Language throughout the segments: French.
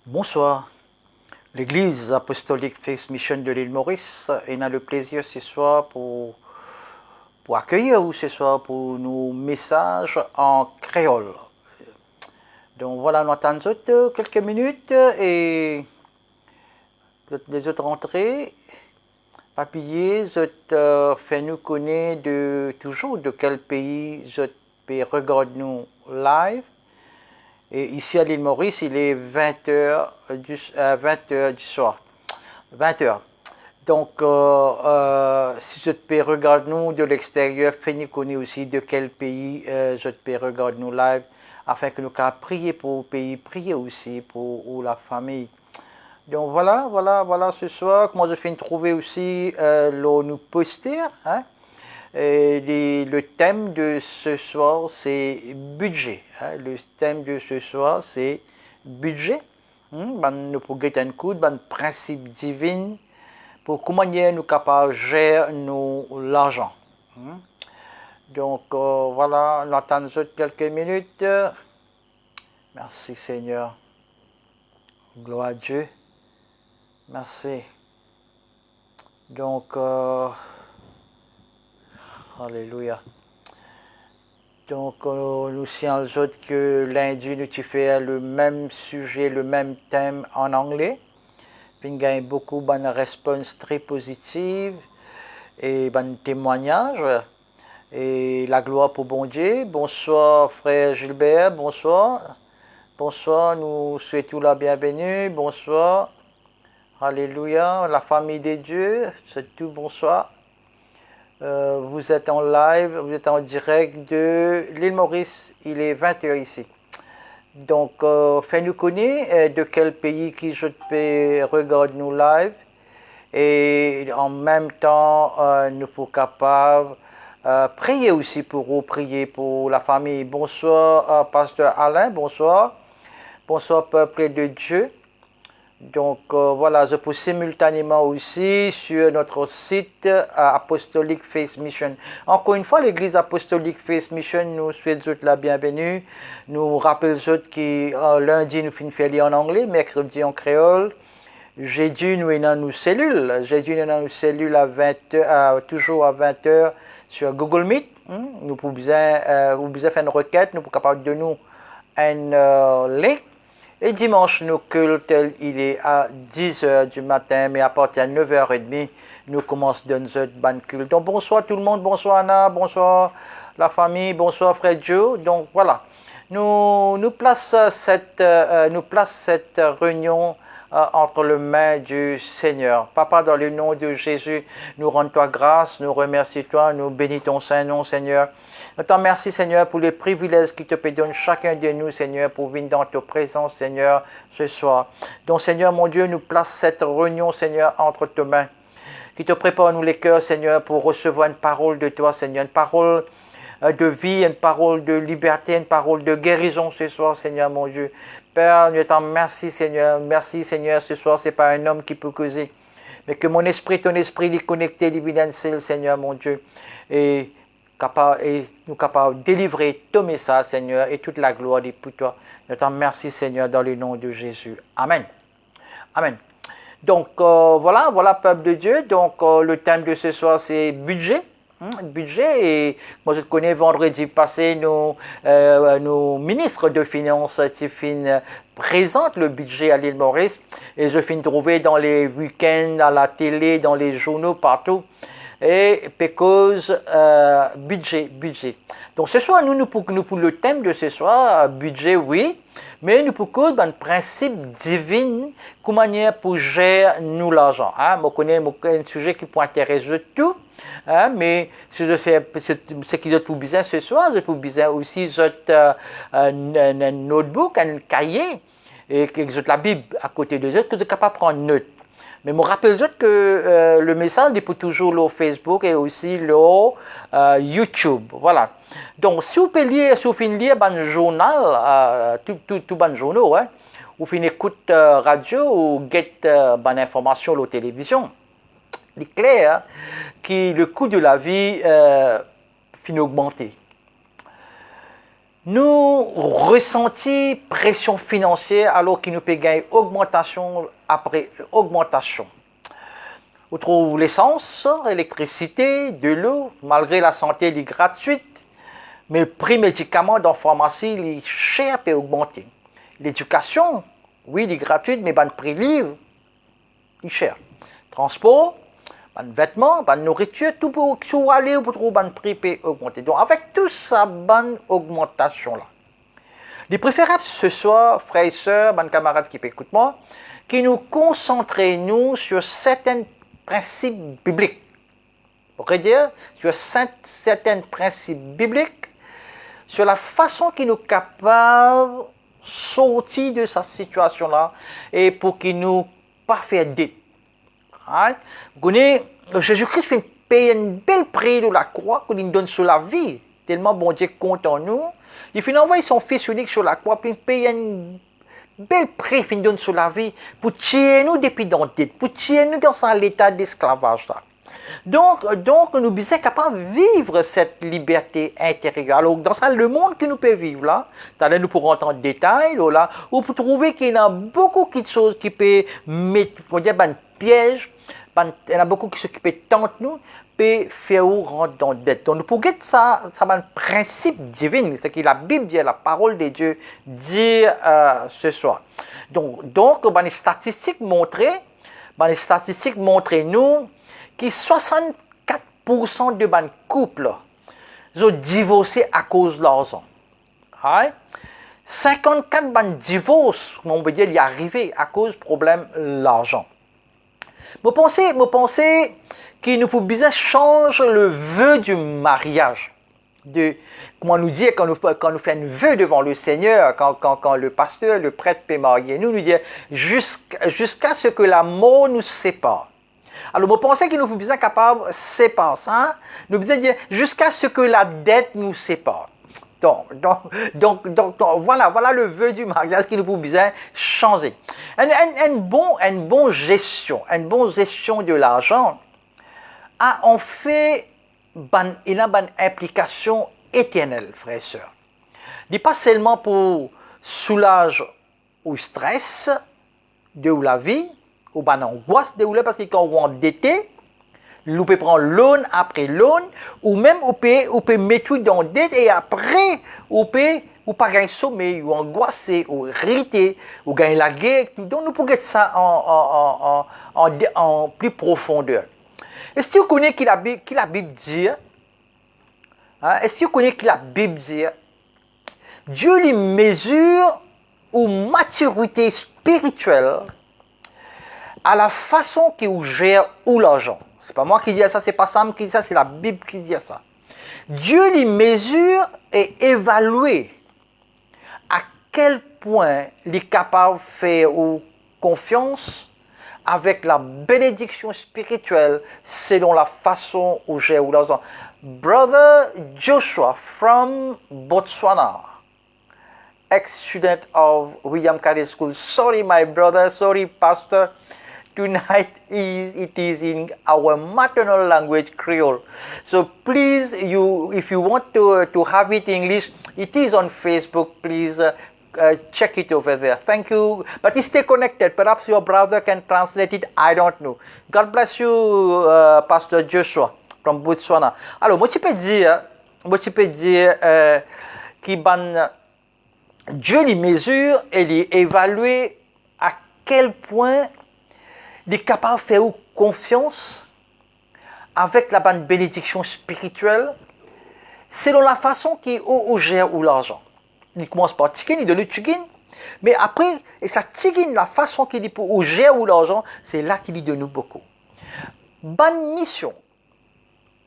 Bonsoir. L'Église apostolique Faith Mission de l'île Maurice a le plaisir ce soir pour accueillir ou ce soir pour nos messages en créole. Donc voilà, nous attendons quelques minutes et les autres entrées. Papier, je fais nous connaître toujours de quel pays je peux regarder nous live. Et ici à l'île Maurice, il est 20h du soir. 20h. Donc, si je peux regarder nous de l'extérieur, faites-nous connaître aussi de quel pays je peux regarder nous live, afin que nous puissions prier pour le pays, prier aussi pour la famille. Donc voilà, ce soir, moi je viens de trouver aussi nous poster, hein. Et le thème de ce soir, c'est budget. Hein? Le thème de ce soir, c'est budget. Nous pouvons get un coup de principe divin pour comment nous sommes capables de gérer l'argent. Donc voilà, nous attendons quelques minutes. Merci Seigneur. Gloire à Dieu. Merci. Donc, Alléluia. Donc, nous savons que lundi, nous fait le même sujet, le même thème en anglais. Puis, nous avons beaucoup de réponses très positives et de témoignages. Et la gloire pour bon Dieu. Bonsoir, frère Gilbert. Bonsoir. Bonsoir, nous souhaitons la bienvenue. Bonsoir. Alléluia. La famille de Dieu. C'est tout. Bonsoir. Vous êtes en live, vous êtes en direct de l'île Maurice, il est 20h ici. Donc, faites-nous connaître de quel pays qui je peux regarder nous live. Et en même temps, nous sommes capables de prier aussi pour vous, prier pour la famille. Bonsoir, pasteur Alain, bonsoir. Bonsoir, peuple de Dieu. Donc voilà, je peux simultanément aussi sur notre site Apostolic Faith Mission. Encore une fois, l'Église Apostolique Faith Mission nous souhaite la bienvenue. Nous rappelons que lundi nous finissons en anglais, mercredi en créole. Jeudi nous sommes dans nos cellules. Jeudi nous sommes dans nos cellules toujours à 20h sur Google Meet. Nous pouvons faire une requête, nous sommes capables de nous un link. Et dimanche, nos cultes, il est à 10h du matin, mais à partir de 9h30, nous commençons dans notre ban culte. Donc bonsoir tout le monde, bonsoir Anna, bonsoir la famille, bonsoir frère Joe. Donc voilà, nous plaçons cette réunion entre les mains du Seigneur. Papa, dans le nom de Jésus, nous rendons toi grâce, nous remercions toi, nous bénissons ton Saint-Nom, Seigneur. Nous te remercions, Seigneur, pour les privilèges qui te donne chacun de nous, Seigneur, pour venir dans ta présence, Seigneur, ce soir. Donc, Seigneur, mon Dieu, nous place cette réunion, Seigneur, entre tes mains. Qui te prépare, nous, les cœurs, Seigneur, pour recevoir une parole de toi, Seigneur, une parole de vie, une parole de liberté, une parole de guérison ce soir, Seigneur, mon Dieu. Père, nous te remercions, Seigneur. Merci, Seigneur, ce soir, ce n'est pas un homme qui peut causer, mais que mon esprit, ton esprit, est connecté, l'évidentiel, Seigneur, mon Dieu. Et nous capables de délivrer ton message, Seigneur, et toute la gloire est pour toi. Nous te remercions, Seigneur, dans le nom de Jésus. Amen. Amen. Donc, voilà, peuple de Dieu. Donc, le thème de ce soir, c'est budget. Budget. Et moi, je connais vendredi passé, nos ministres de Finances, Tiffin, présentent le budget à l'île Maurice. Et je finis de trouver dans les week-ends, à la télé, dans les journaux, partout. Et because budget. Donc ce soir, nous pour le thème de ce soir, budget, oui, mais nous pour un principe divin, comment manière pour gérer nous l'argent. Hein? Je connais un sujet qui peut intéresser tout, hein? Mais si je fais ce qui est pour besoin ce soir, je peux besoin aussi un notebook, un cahier, et la Bible à côté de eux, que je suis capable de prendre note. Mais je me rappelle que le message est pour toujours sur Facebook et aussi sur YouTube. Voilà. Donc, si vous pouvez lire, si vous pouvez lire un journal, tout un journal, hein, ou vous écoute radio ou get bonne information à la télévision, il est clair que le coût de la vie finit augmenter. nous ressenti pression financière alors qu'il nous peut gagner augmentation après augmentation. On trouve l'essence, l'électricité, de l'eau, malgré la santé est gratuite, mais le prix médicaments dans la pharmacie est cher et augmenté. L'éducation, oui, elle est gratuite, mais le prix livre, il est cher. Transport, les vêtements, la nourriture, tout pour aller pour trouver le prix peut augmenter. Donc avec tout ça, bonne augmentation là. Il est préférable ce soir, frères et sœurs, mes camarades qui écoutent moi, que nous concentrions sur certains principes bibliques. On pourrait dire sur certains principes bibliques, sur la façon qu'il nous capable de sortir de cette situation-là et pour qu'il nous pas faire dette. Right? Jésus-Christ fait payer un bel prix de la croix qu'il nous donne sur la vie. Tellement bon Dieu compte en nous. Il fait envoyer son Fils unique sur la croix, puis il paye un bel prix qu'il nous donne sur la vie pour tuer nous depuis dans dette, pour tuer nous dans l'état d'esclavage. Donc, nous sommes capables de vivre cette liberté intérieure. Alors, dans le monde que nous pouvons vivre là, nous pourrons entrer en détail, là, ou pour trouver qu'il y a beaucoup de choses qui peuvent mettre, un piège, il y a beaucoup de choses qui peuvent tenter nous, peut faire rentrer dans la dette. Donc, pour get ça, c'est un principe divin, c'est que la Bible dit, la parole de Dieu dit ce soir. Donc, les statistiques montrent nous que 64% de ban couples ont divorcé à cause de l'argent. 54 ban divorces, on veut dire, y arrivé à cause du problème de l'argent. Je pense que nous pouvons bien changer le vœu du mariage. Comment nous dire quand nous faisons un vœu devant le Seigneur, quand le pasteur, le prêtre peut marier, nous dit jusqu'à ce que la mort nous sépare. Alors, je pense que nous sommes bien capables de séparer ça. Nous pouvons dire jusqu'à ce que la dette nous sépare. Donc, voilà le vœu du mariage qui nous peut bien changer. Une bonne gestion de l'argent a en fait une implication éternelle, frères et sœurs. Ce n'est pas seulement pour soulager le stress de la vie, ou l'angoisse de parce que quand on est endetté, on peut prendre loan après loan, ou même on peut mettre tout dans la dette et après on peut pas gagner sommeil, ou angoissé, ou irrité, ou gagner la guerre. Donc nous pouvons faire ça en plus profondeur. Est-ce que vous connaissez qui la Bible dit? Est-ce que vous connaissez qui la Bible dit? Dieu lui mesure une maturité spirituelle à la façon qu'il gère l'argent. Ce n'est pas moi qui dis ça, ce n'est pas Sam qui dit ça, c'est la Bible qui dit ça. Dieu lui mesure et évalue à quel point il est capable de faire confiance avec la bénédiction spirituelle selon la façon où gère l'argent. Brother Joshua from Botswana, ex-student of William Carey School. Sorry, my brother. Sorry, pastor. Tonight it is in our maternal language, Creole. So please, if you want to have it in English, it is on Facebook. Please check it over there. Thank you. But stay connected. Perhaps your brother can translate it. I don't know. God bless you, Pastor Joshua from Botswana. Alors, moi, tu peux dire que Dieu les mesure et les évalue à quel point il est capable de faire confiance avec la bonne bénédiction spirituelle selon la façon qu'il gère l'argent. Il commence par tigin, il donne le tigin, mais après, et ça tigin, la façon qu'il gère l'argent, c'est là qu'il donne nous beaucoup. Bonne mission,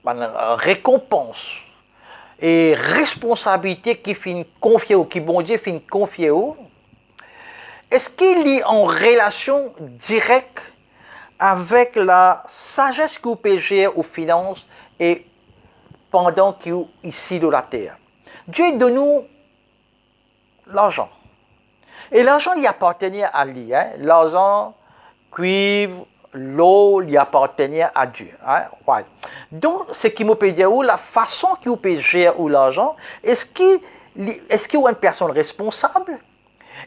bonne récompense et responsabilité qui finit confier ou qui bon Dieu finit confier ou, est-ce qu'il est en relation directe avec la sagesse que vous pouvez gérer aux finances et pendant qu'il est ici de la terre. Dieu donne nous l'argent. Et l'argent, il appartenait à lui. L'argent, cuivre, l'eau, il appartenait à Dieu. Donc, ce qui me peut dire, la façon que vous pouvez gérer l'argent, est-ce qu'il est-ce qu'il y a une personne responsable?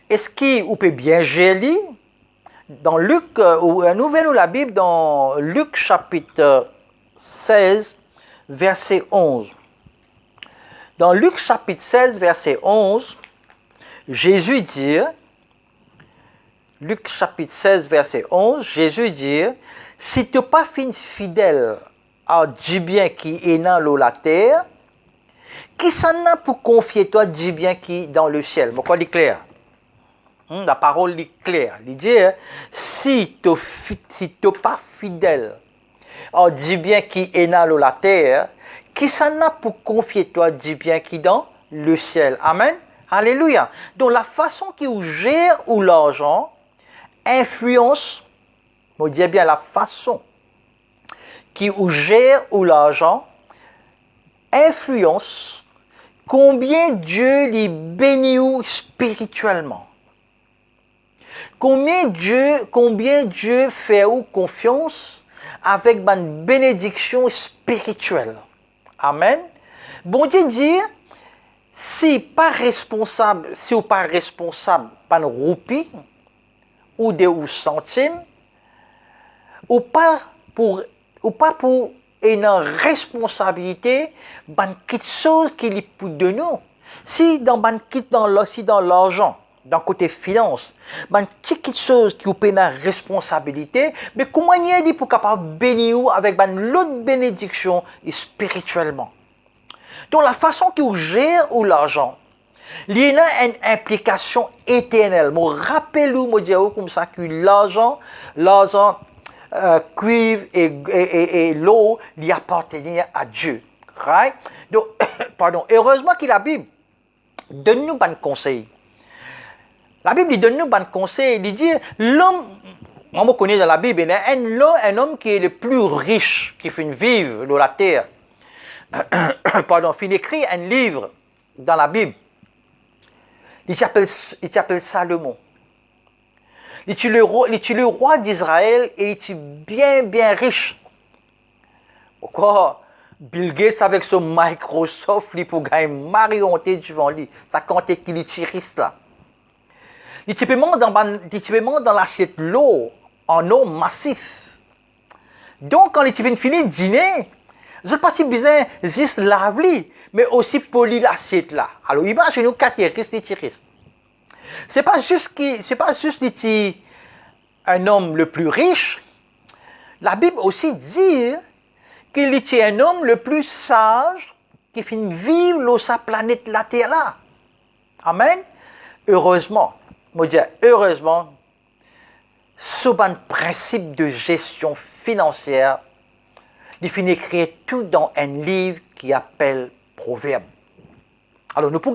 Est-ce qu'il peut bien gérer? Dans Luc, nous la Bible dans Luc chapitre 16, verset 11. Dans Luc chapitre 16, verset 11, Jésus dit, Luc chapitre 16, verset 11, Jésus dit, si tu n'es pas fidèle à du bien qui est dans la terre, qui s'en a pour confier toi du bien qui est dans le ciel? Pourquoi il est clair? La parole est claire. Il dit, si tu n'es pas fidèle à du bien qui est dans la terre, qui s'en a pour confier toi du bien qui est dans le ciel? Amen. Alléluia. Donc la façon qu'il gère ou l'argent influence, on dit bien la façon qu'il gère ou l'argent influence combien Dieu les bénit spirituellement. Combien Dieu fait ou confiance avec une bénédiction spirituelle. Amen. Bon Dieu dit, si vous n'êtes pas responsable par une roupie ou des centimes, ou pas pour une responsabilité, quelque chose qui est pour de nous. Si dans l'argent, dans le côté finance, quelque chose qui est une responsabilité, mais comment il est pour capable bénir avec l'autre bénédiction spirituellement. Donc la façon qu'il gère l'argent, il y a une implication éternelle. Je rappelle comme ça que l'argent, cuivre et l'eau lui appartenaient à Dieu. Right? Donc, heureusement que la Bible donne-nous un conseil. La Bible donne-nous un conseil. Il dit, l'homme, on connaît dans la Bible, il y a un homme qui est le plus riche, qui fait vivre dans la terre. Il écrit un livre dans la Bible. Il s'appelle Salomon. Il est le roi d'Israël et il est bien riche. Pourquoi? Bill Gates avec son Microsoft, il peut gagner marionneté devant lui. Ça compte qu'il est riche là. Il est typiquement dans l'assiette l'eau, en eau massif. Donc quand il finit de dîner, je ne sais pas si besoin juste laver, mais aussi polir l'assiette là. Alors imaginez-nous quand il est riche. C'est pas juste un homme le plus riche. La Bible aussi dit qu'il est un homme le plus sage qui finit vivre sur sa planète la Terre là. Amen. Heureusement, sous un principe de gestion financière, il finit écrire tout dans un livre qui appelle Proverbes. Alors nous pouvons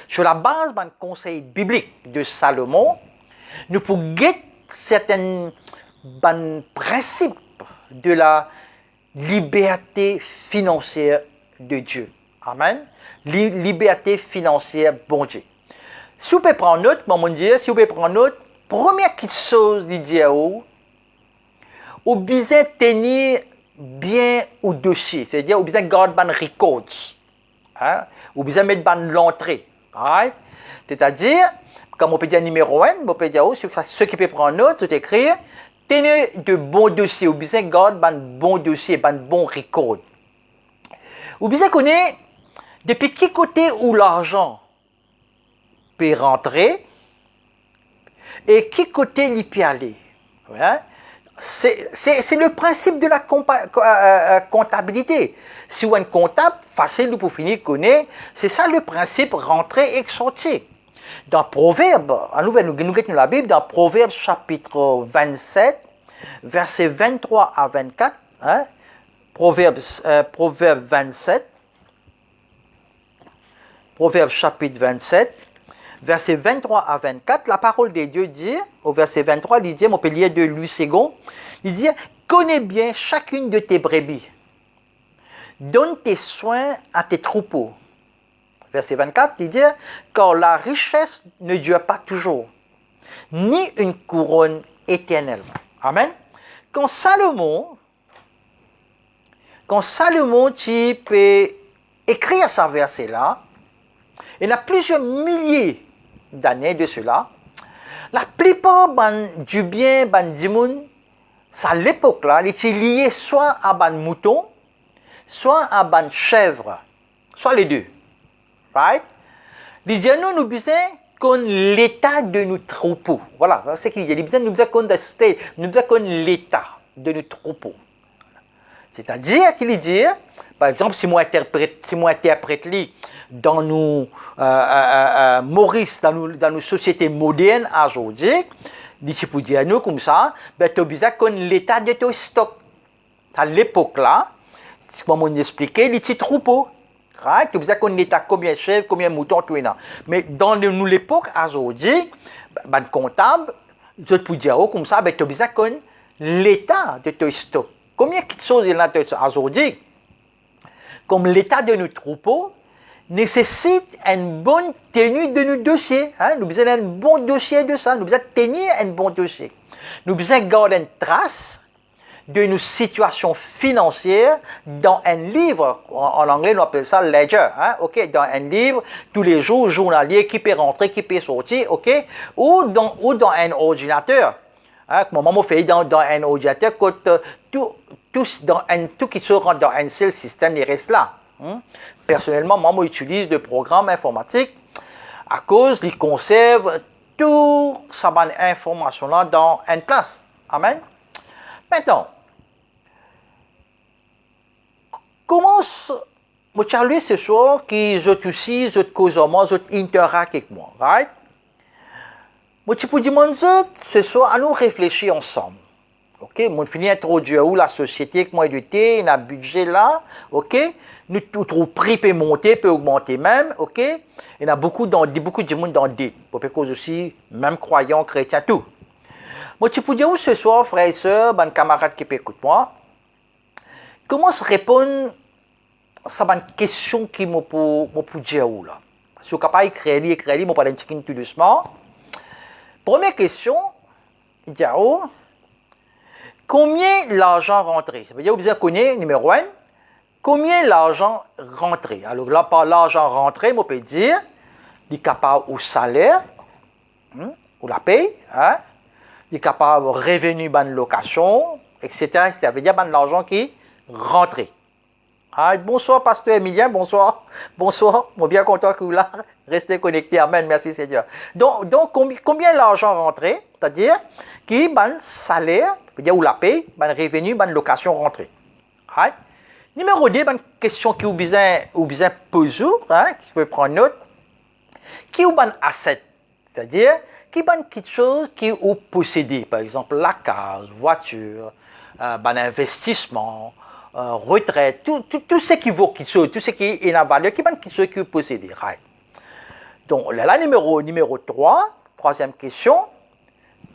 sur la base d'un conseil biblique de Salomon, nous pouvons certains principes de la liberté financière de Dieu. Amen. Liberté financière, bon Dieu. Si vous pouvez prendre note, première petite chose, il dit, vous besoin tenir bien au dossier, c'est-à-dire vous besoin garder ban records, vous besoin mettre l'entrée. Right? C'est-à-dire, comme on peut dire numéro 1, on peut dire ceux qui peuvent prendre note, c'est écrire, tenez de bons dossiers, ou bien garde un bon dossier, un bon record. Ou bien connaître depuis quel côté où l'argent peut rentrer et quel côté il peut aller. Ouais? C'est le principe de la comptabilité. Si vous êtes comptable, facile pour finir connaître, c'est ça le principe rentrer et sortir. Dans Proverbes, nous guettons la Bible, dans Proverbes chapitre 27, versets 23 à 24, Proverbes 27, Proverbes chapitre 27, versets 23 à 24, la parole de Dieu dit, au verset 23, il dit, on peut lire de Louis II, il dit, connais bien chacune de tes brebis. Donne tes soins à tes troupeaux. Verset 24, il dit, car la richesse ne dure pas toujours, ni une couronne éternelle. Amen. Quand Salomon tu peux écrire ce verset-là, Il y a plusieurs milliers d'années de cela. La plupart du bien, du monde, à l'époque là, il était lié soit à ban mouton, soit à ban chèvre, soit les deux. Right? Les gens nous besoin qu'on l'état de nos troupeaux. Voilà, c'est ce qu'il dit. Les gens nous besoin qu'on l'état de nos troupeaux. C'est-à-dire qu'il dit, par exemple, si moi interprète dans nos Maurice, dans nos sociétés modernes aujourd'hui, d'ici pour dire nous comme ça, ben tu as besoin qu'on l'état de ton stock. À l'époque là, comme on expliquait, les petits troupeaux. Right? Tu as besoin qu'on l'état combien de chèvres, combien de moutons, tout ça. Mais dans l'époque aujourd'hui, ben comptable, je peux dire comme ça, ben tu as besoin qu'on l'état de ton stock. Combien de choses il y a aujourd'hui? Comme l'état de nos troupeaux nécessite une bonne tenue de nos dossiers. Hein? Nous avons un bon dossier de ça. Nous avons tenir un bon dossier. Nous avons garder une trace de nos situations financières dans un livre. En anglais, on appelle ça ledger. Hein? Okay? Dans un livre, tous les jours, journalier, qui peut rentrer, qui peut sortir. Okay? Ou dans un ordinateur. Hein? Comme maman fait dans un ordinateur, tout qui se rentre dans un seul système, il reste là. Hein? Personnellement, moi, j'utilise des programmes informatiques à cause qu'ils conservent toute cette information-là dans une place. Amen. Maintenant, comment je ce soir que je aussi, je cause moi, je interact avec moi, right? Je peux dire ce soir, à nous réfléchir ensemble. Ok, on finit d'introduire où la société que moi éduqué, il y a un budget là, ok. Nous trouvons prix peut monter, peut augmenter même, ok. Il y a beaucoup de monde dans des, pour cause aussi même croyants, chrétiens, tout. Moi, tu peux dire où ce soir, frères et sœurs, ben camarades qui écoutent moi, comment se répondre à cette question qui m'a pour dire où là. Si vous êtes capable d'écrire, moi pas d'indiquer tout doucement. Première question, dire où. Combien l'argent rentré? Vous avez connaître numéro 1. Combien l'argent rentré? Alors là, par l'argent rentré, on peut dire, il est capable au salaire, ou la paye, hein? Il est capable au revenu de location, etc. Ça veut dire l'argent qui est rentré. Ah, bonsoir, pasteur Emilien, bonsoir. Bonsoir, je suis bien content que vous là. Restez connectés, amen, merci Seigneur. Donc combien l'argent rentré? C'est-à-dire, qui est le salaire, ou la paye, le revenu, la location rentrée. Right? Numéro 2, une question qui vous besoin poser, hein, qui peut prendre note. Qui est un asset? C'est-à-dire, qui est quelque chose qui est possédé, par exemple la case, voiture, investissement, retraite, tout ce qui vaut quelque chose, tout ce qui est en valeur, qui est quelque chose qui est possédé. Right? Donc là, numéro 3, troisième question,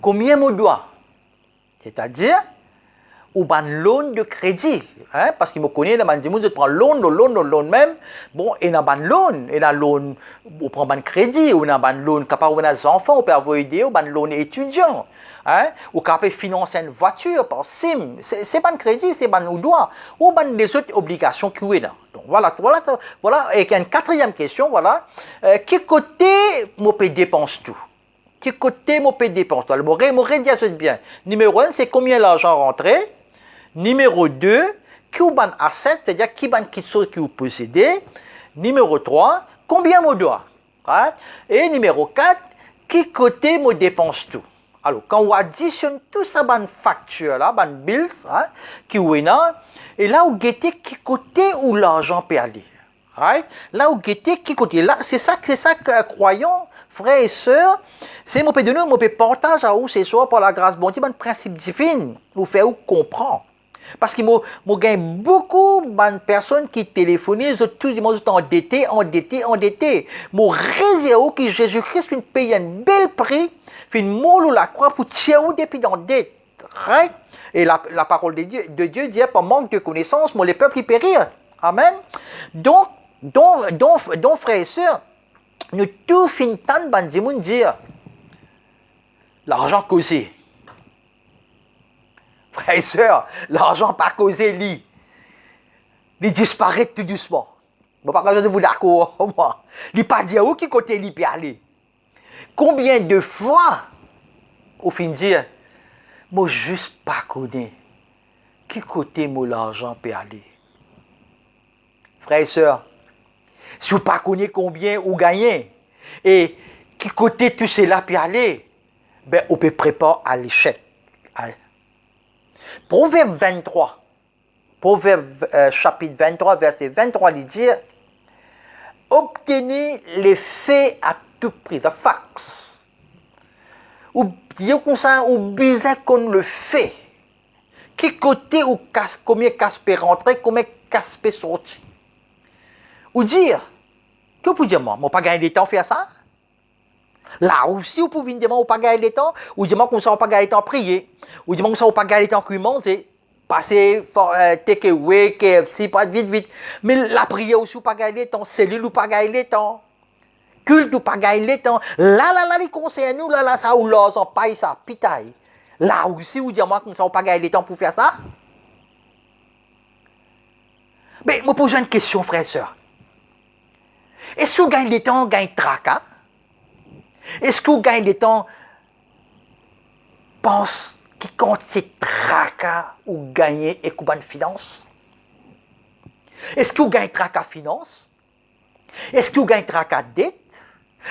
combien me doit? C'est-à-dire, ou un loan de crédit, hein? Parce qu'il me connaît, il m'a dit, je prends loan même, bon, il y a un loan, on prend un crédit, ou un loan capable de des enfants, on peut avoir idée, ou un loan étudiant, hein? Ou capable de financer une voiture par SIM, c'est pas un crédit, c'est pas un droit, ou les autres obligations qui sont là. Donc voilà, et une quatrième question, voilà, quel côté je peux dépenser tout? Quel côté je peux dépenser? Alors, je vais dire bien. Numéro 1, c'est combien l'argent rentré? Numéro 2, qui est un asset, c'est-à-dire qui est quelque chose qui est possédé. Numéro 3, combien je dois? Right? Et numéro 4, qui côté je dépense tout? Alors, quand on additionne tout ça, une facture, là, une bills, hein, qui est là, et là, on guette qui côté où l'argent peut aller. Right? Là, on guette qui côté. Là, c'est ça que croyons, frères et sœurs, c'est mon pédonné, mon partage à vous ce soir par la grâce bon Dieu, un principe divin, vous faire comprendre. Parce que moi gagne beaucoup de personnes qui téléphonent, tous les gens sont endettés. Moi réserve que Jésus-Christ finit payer un bel prix, finit mourir la croix pour tirer depuis dans dette. Right? Et la parole de Dieu dit par manque de connaissance, moi les peuples y périr. Amen. Donc frères et sœurs, nous tous finissons par dire l'argent causé. Frères et sœurs, l'argent pas causé, il disparaît tout doucement. Bon, par contre, vous d'accord, moi. Il n'est pas dire où qui côté il peut aller. Combien de fois, au fin de dire, moi, juste pas connais qui côté mon l'argent peut aller. Frères et sœurs, si vous ne connaissez pas combien vous gagnez et qui côté tout cela peut aller, ben, on peut préparer à l'échec. Proverbe 23, chapitre 23, verset 23, il dit obtenez les faits à tout prix, the facts. Ou bien comme ça, ou bien qu'on le fait. Qui côté ou casse, combien casse peut rentrer, combien casse peut sortir. Ou dire, que vous dire moi, pas gagner du temps à faire ça? Là aussi, vous pouvez dire, moi, pas gagner du temps, ou dire, moi, comme ça, pas gagner du temps à prier, ou dire, moi, comme ça, pas gagner du temps à manger, passer, take away, KFC, pas vite. Mais la prière aussi, pas gagner du temps, cellule, ou pas gagner du temps. Culte ou pas gagner le temps. Là, les conseils, nous, là, ça, ou là, ça paye ça, pitaille. Là aussi, vous dites, moi, comme ça, on pas gagner le temps pour faire ça. Mais, je me pose une question, frère et sœur. Est-ce que vous gagnez le temps, gagnez tracas? Est-ce que vous gagnez le temps, pense qui compte ces tracas ou gagner et couper une finance? Est-ce que vous gagnez tracas finance? Est-ce que vous gagnez tracas dette?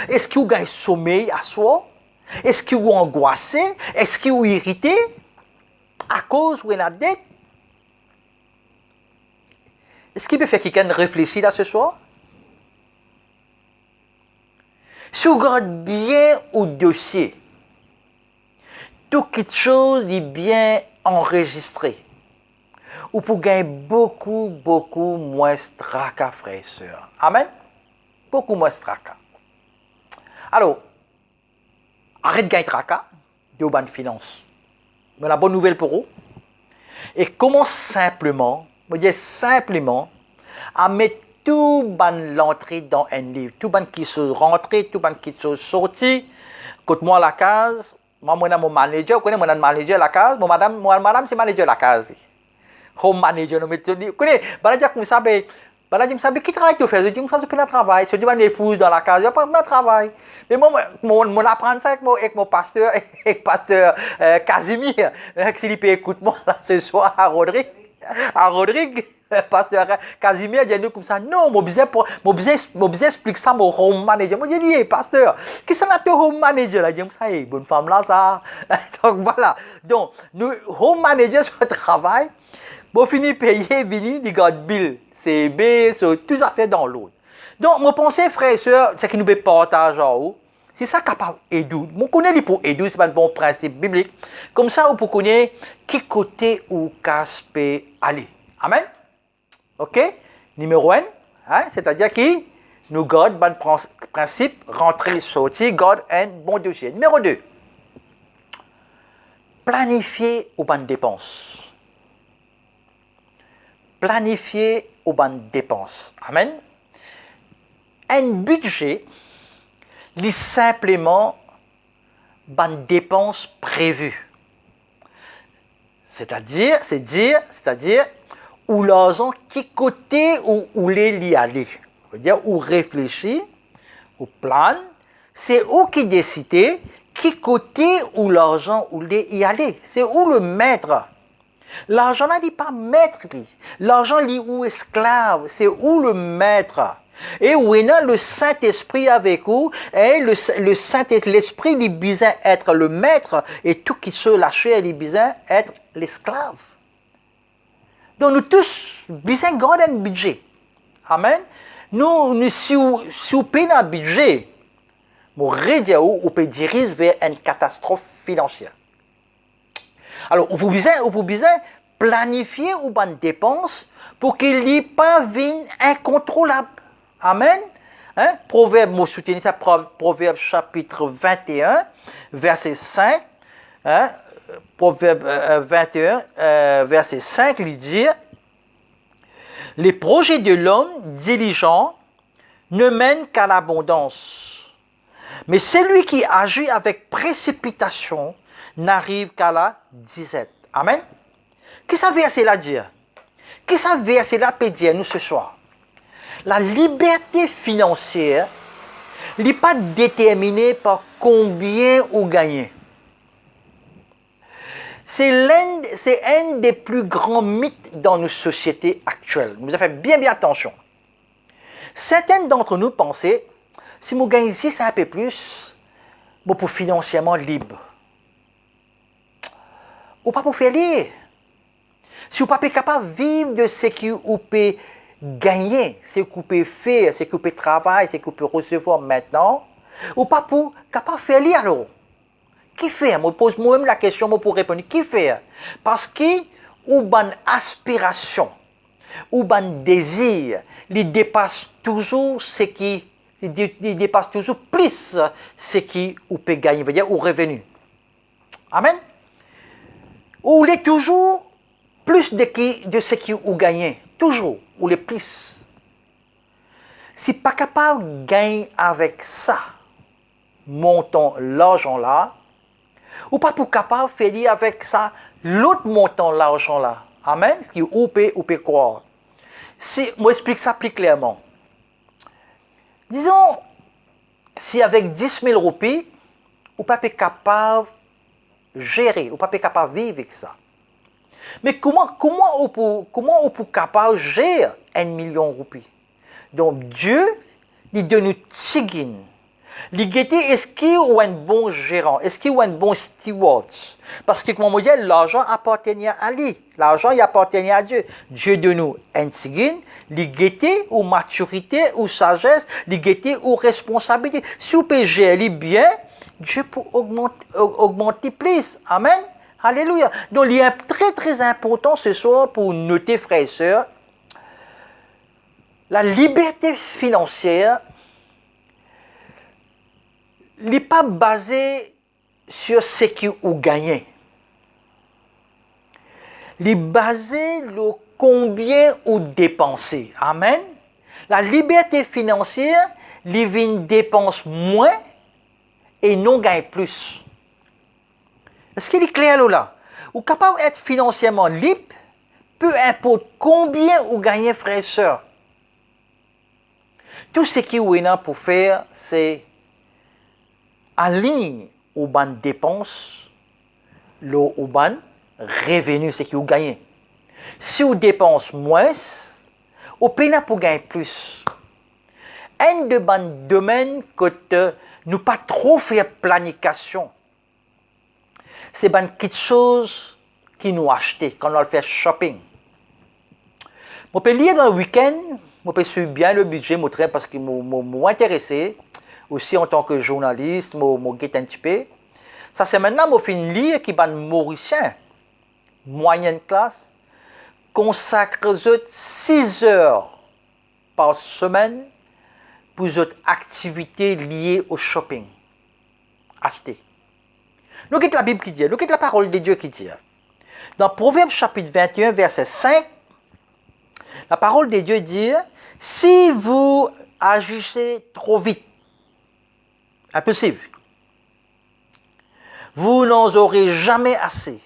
Est-ce que vous gagnez sommeil à soi? Est-ce que vous angoissez? Est-ce que vous irrité à cause de la dette? Est-ce qu'il peut faire quelqu'un réfléchir là ce soir? Si vous regardez bien au dossier, toute chose est bien enregistré. Ou pour gagner beaucoup moins de tracas, frères et sœurs. Amen? Beaucoup moins de tracas. Alors, arrête de gagner tracas de bonnes finances. Mais la bonne nouvelle pour vous, et commence simplement, à mettre tout ban l'entrée dans un livre, tout ban qui se rentré, tout ban qui se sorti. Quand moi la case, moi mon manager, vous connaissez mon manager la case, madame c'est manager la case. Home manager, vous connaissez, manager comme ça, manager comme ça, qui travaille tu fais? Je dis, ça c'est pas travail, je dis mon épouse dans la case, je pas de travail. Mais moi, mon apprendre ça avec mon pasteur, Casimir, s'il peut écouter moi là ce soir à Rodrigue, pasteur Casimir dit nous comme ça, non, mon business explique ça mon home manager. Moi, je dis, pasteur, qui c'est là ton home manager là? Je dis, ça y est, bonne femme là, ça. Donc voilà. Donc, nous, home manager sur le travail, bon, fini payer, vini, dit God bill, CB, tout ça fait dans l'autre. Donc, mon pensée, frères et sœurs, c'est que nous pouvons partager en haut. C'est ça capable d'aider. On connaît les pour aider, c'est pas un bon principe biblique. Comme ça, on peut connaître qui côté ou casse peut aller. Amen. Ok? Numéro 1, hein? C'est-à-dire qui nous garde bon principe, rentrer, sortir, garde un bon dossier. Numéro 2, planifier aux bonnes dépenses. Planifier aux bonnes dépenses. Amen. Un budget lit simplement bonnes dépenses prévues. C'est-à-dire, où l'argent qui côté où les y aller. C'est-à-dire, où réfléchir, où plan, c'est où qui décide qui côté où l'argent où les y aller. C'est où le mettre. L'argent n'est pas maître. L'argent est où esclave. C'est où le maître. Et où est le Saint-Esprit avec vous, et l'Esprit il besoin être le maître, et tout qui se lâche, il besoin être l'esclave. Donc nous tous, besoin de garder un budget. Amen. Nous si vous payez un budget, vous pouvez diriger vers une catastrophe financière. Alors, vous besoin planifier ou bonnes dépenses pour qu'il n'y ait pas vigne incontrôlable. Amen. Hein? Proverbe, moi soutiens ça, Proverbe chapitre 21, verset 5. Hein? Proverbe 21, verset 5, il dit les projets de l'homme diligent ne mènent qu'à l'abondance. Mais celui qui agit avec précipitation n'arrive qu'à la disette. Amen. Qu'est-ce que ça verset là dire? Qu'est-ce que ça verset là peut dire nous ce soir? La liberté financière n'est pas déterminée par combien vous gagnez. C'est un des plus grands mythes dans nos sociétés actuelles. Nous avons fait bien attention. Certains d'entre nous pensaient, si nous gagnons ici, c'est un peu plus, mais pour financièrement libre. Ou pas pour faire lire. Si vous n'êtes pas capable de vivre de ce que vous pouvez gagner, ce que vous pouvez faire, ce que vous pouvez travailler, ce que vous pouvez recevoir maintenant, ou pas pour capable de faire lire alors. Qui fait? Je pose moi-même la question pour répondre. Qui fait? Parce que ou ban aspiration, ou ban désir, il dépasse toujours ce qui, il dépasse toujours plus ce qui ou peut gagner, c'est-à-dire ou revenu. Amen. Ou il est toujours plus de ce qui ou gagner, toujours ou le plus. Si pas capable de gagner avec ça, montant l'argent là. Ou pas pour capable de faire avec ça l'autre montant l'argent là. Amen. Qui ou peut croire. Si, moi explique ça plus clairement. Disons, si avec 10 000 roupies, ou pas capable de gérer, ou pas capable de vivre avec ça. Mais comment on peut capable de gérer 1 million de roupies? Donc Dieu, il donne nous tigin. L'égalité, est-ce qu'il est un bon gérant? Est-ce qu'il est un bon steward? Parce que, comme on dit, l'argent appartient à lui. L'argent appartient à Dieu. Dieu de nous un tigin, l'égalité ou maturité ou sagesse, l'égalité ou responsabilité. Si vous pouvez gérer bien, Dieu peut augmenter plus. Amen. Alléluia. Donc, il est très important ce soir pour noter, frères et sœurs, la liberté financière n'est pas basé sur ce que vous gagnez. Il est basé sur combien vous dépensez. Amen. La liberté financière, il dépense moins et non gagne plus. Est-ce qu'il est clair là? Vous êtes capable d'être financièrement libre, peu importe combien vous gagnez, frères et sœurs. Tout ce que vous avez pour faire, c'est aligner aux bonnes dépenses, aux bonnes revenus, ce que vous gagnez. Si vous dépensez moins, vous payez pour gagner plus. Un des bons domaines que nous pas trop faire planification, c'est quelque chose qui nous acheter quand on fait shopping. On peut lire dans le week-end, on peut suivre bien le budget, parce que m'intéressé. Aussi en tant que journaliste, je guette un petit peu. Ça c'est maintenant que je fais une lire qui est mauricien, moyenne classe, consacre 6 heures par semaine pour des activités liées au shopping. Acheter. Nous avons la Bible qui dit, nous avons la parole de Dieu qui dit. Dans Proverbe chapitre 21, verset 5, la parole de Dieu dit, si vous agissez trop vite, impossible. Vous n'en aurez jamais assez.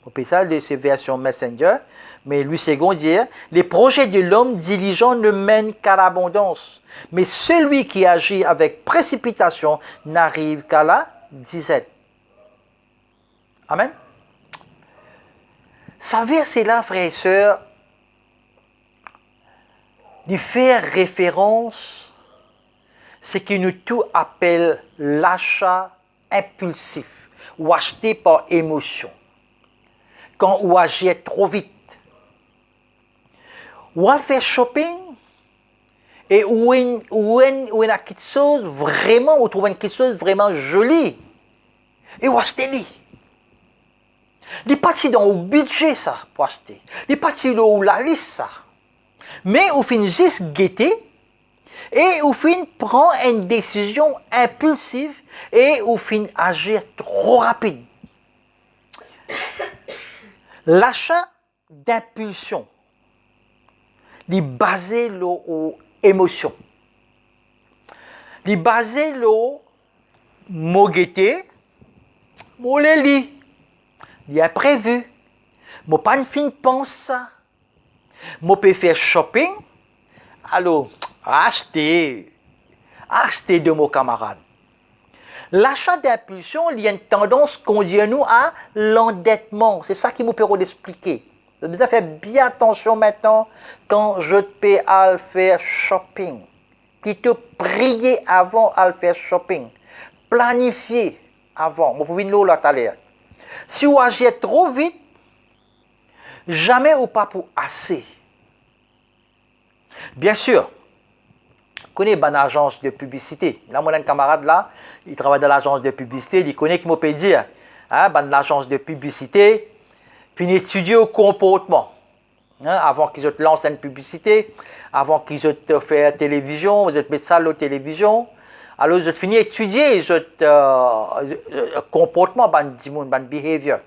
On peut ça de ces versions Messenger, mais Louis II dit, les projets de l'homme diligent ne mènent qu'à l'abondance, mais celui qui agit avec précipitation n'arrive qu'à la disette. Amen. Ça verset-là, frères et sœurs, il fait référence ce que nous tout appelle l'achat impulsif ou acheter par émotion. Quand on agit trop vite. Ou on fait shopping et où on a quelque chose vraiment, on trouve quelque chose vraiment joli et on achète lui. Il n'est pas dans le budget ça pour acheter. Il n'est pas dans la liste ça. Mais on finit juste guetter. Et au fin, prend une décision impulsive et au fin, agir trop rapide. L'achat d'impulsion est basé sur l'émotion. Il est basé sur mogueté, moleli. Il est imprévu. Moi pas une fin pense ça. Moi peux faire shopping. Alors, achetez de nos camarades. L'achat d'impulsion, il y a une tendance conduit nous à l'endettement. C'est ça qui nous permet d'expliquer. Vous devez faire bien attention maintenant quand je te paie à faire shopping. Plutôt prier avant à faire shopping. Planifier avant. Vous pouvez nous là tout à l'heure. Si vous agissez trop vite, jamais ou pas pour assez. Bien sûr, je connais une agence de publicité. Là, mon camarade là, il travaille dans l'agence de publicité, il connaît qui m'a peut dire, hein, l'agence de publicité, puis il étudie au comportement. Hein, avant qu'ils te lancent une publicité, avant qu'ils te fassent la télévision, ils te mettent ça à la télévision. Alors, je finis d'étudier le comportement, le behavior.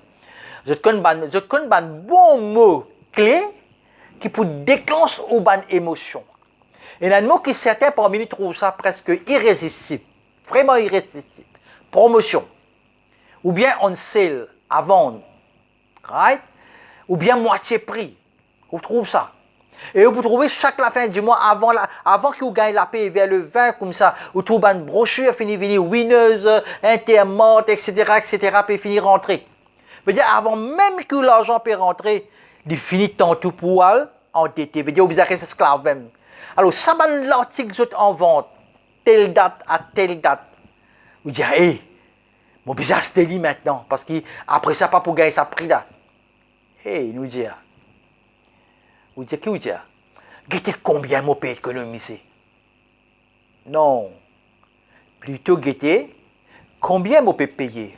Je connais un bon mot clé qui peut déclencher une émotion. Et il y a un mot qui certains parmi nous trouvent ça presque irrésistible. Vraiment irrésistible. Promotion. Ou bien on sale à vendre. Right? Ou bien moitié prix. Vous trouvez ça. Et vous trouvez chaque la fin du mois, avant que vous gagnez la paie vers le 20, comme ça, vous trouvez une brochure, venir winneuse, intermonte, etc., etc., puis finir rentrer. Veut dire, avant même que l'argent peut rentrer, il finit tantôt pour endetté. Veut dire, vous êtes esclave même. Alors, ça, l'article que en vente, telle date à telle date. Vous dites, hé, mon business c'est lui maintenant, parce qu'après ça, pas pour gagner sa prix là. Hé, nous dire. Vous dites, qui vous dit? Guettez combien mon pays économiser? Non. Plutôt guettez combien mon pays payer?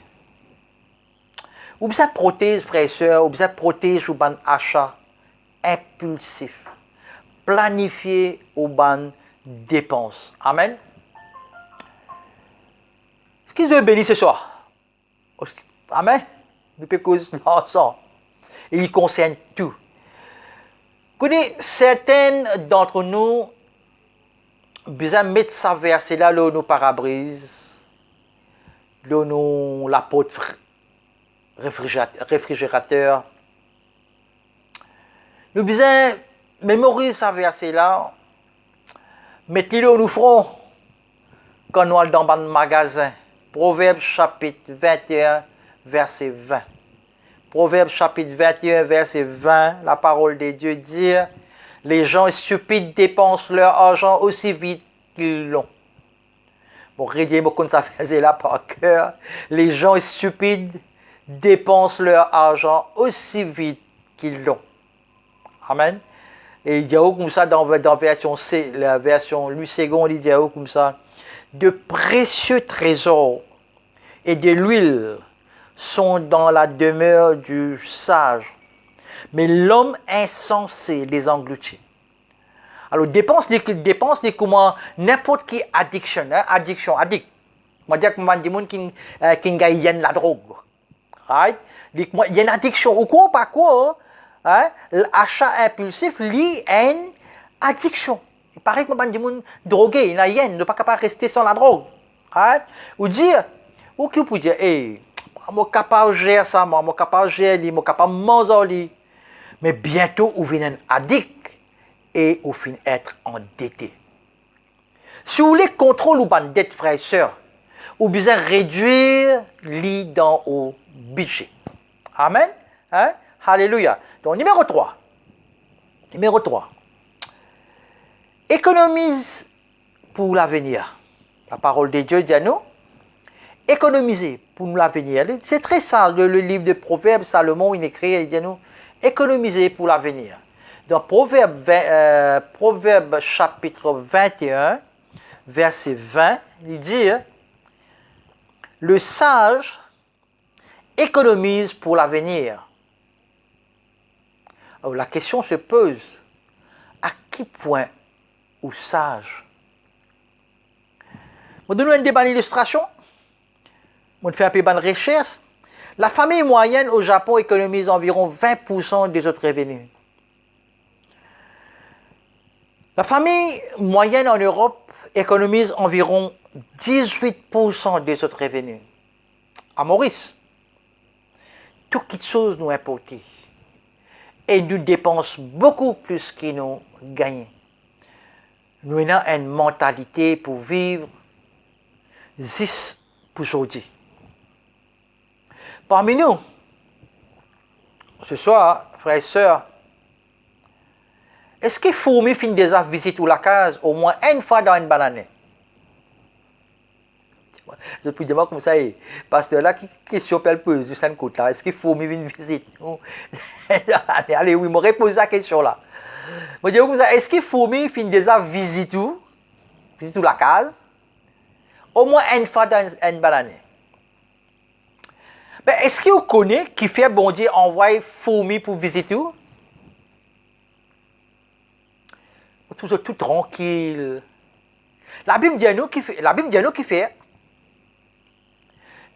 Ou bien protège, frères et sœurs, ou bien protège ou ban achat impulsif. Planifier ou ban dépenses. Amen. Ce qu'ils ont béni ce soir. Amen. Depuis cause l'ensemble. Il concerne tout. Certains d'entre nous, besoin mettre ça verset là, là nous parabrise, là nous la porte réfrigérateur. Nous besoin mémoriser ça verset là, mettre là nous front quand nous allons dans le magasin. Proverbe chapitre 21, verset 20. Proverbe chapitre 21, verset 20, la parole de Dieu dit « Les gens stupides dépensent leur argent aussi vite qu'ils l'ont. » Bon, rédiez moi comme ça faisait là par cœur. Les gens stupides dépensent leur argent aussi vite qu'ils l'ont. Amen. Et il dit comme ça dans version C, la version Louis II, il dit comme ça « De précieux trésors et de l'huile sont dans la demeure du sage, mais l'homme insensé les engloutit. » Alors, dépense comment n'importe qui addiction, hein? Addict. Moi, je dis que des gens qui gagnent la drogue. Right? Il y a une addiction. Ou quoi, pas quoi, hein? L'achat impulsif, lié à une addiction. Il paraît que des gens drogués, il y a ne pas capable de rester sans la drogue. Right? Ou dire, ou qui peut dire, hey, je suis capable de gérer ça, je suis capable de gérer, je suis capable de manger. Mais bientôt, vous venez addict et vous finissez être endetté. Si vous voulez contrôler vos dettes, frères et sœurs, vous besoin réduire les dans au budget. Amen. Hein? Alléluia. Donc, numéro 3. Économise pour l'avenir. La parole de Dieu dit à nous, économiser pour l'avenir. C'est très simple. Le livre de Proverbes, Salomon, il écrit, il dit à nous, économiser pour l'avenir. Dans Proverbe chapitre 21, verset 20, il dit, le sage économise pour l'avenir. Alors la question se pose, à quel point ou sage? Je vais donner une bonne illustration. Je vais faire un peu de recherche. La famille moyenne au Japon économise environ 20% des autres revenus. La famille moyenne en Europe économise environ 18% des autres revenus. À Maurice, toutes choses nous importent. Et nous dépensons beaucoup plus que nous gagnons. nous avons une mentalité pour vivre juste pour aujourd'hui. Parmi nous, ce soir, frères et sœurs, est-ce qu'il faut me finir déjà visiter la case au moins une fois dans une bonne année? Je peux dire comme ça, pasteur là, qui question peut poser sur cette côte là? Est-ce qu'il faut me venir visiter? Allez, oui, je me repose la question là. Je dis comme ça, est-ce qu'il faut me finir déjà visiter la case au moins une fois dans une bonne année? Ben, est-ce que vous connaissez qui fait bon Dieu envoyer fourmis pour visiter? Toujours tout tranquille. La Bible dit à nous qui fait.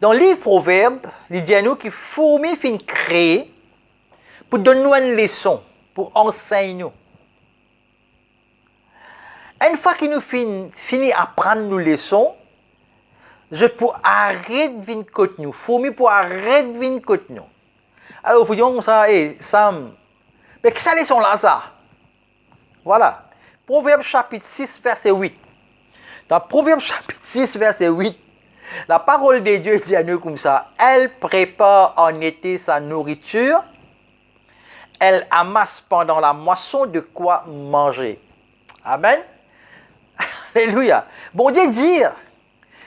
Dans le livre Proverbes, il dit à nous que fourmis fin créer pour donner nous une leçon, pour enseigner nous. Une fois que nous finissons d'apprendre nos leçons, je peux arrêter de venir côté nous. Fourmis pour arrêter de venir côté nous. Alors, vous pouvez dire comme ça, Sam, mais qu'est-ce que leçon là ça? Voilà. Proverbe chapitre 6, verset 8. Dans Proverbe chapitre 6, verset 8, la parole de Dieu dit à nous comme ça, elle prépare en été sa nourriture, elle amasse pendant la moisson de quoi manger. Amen. Alléluia. Bon Dieu dit,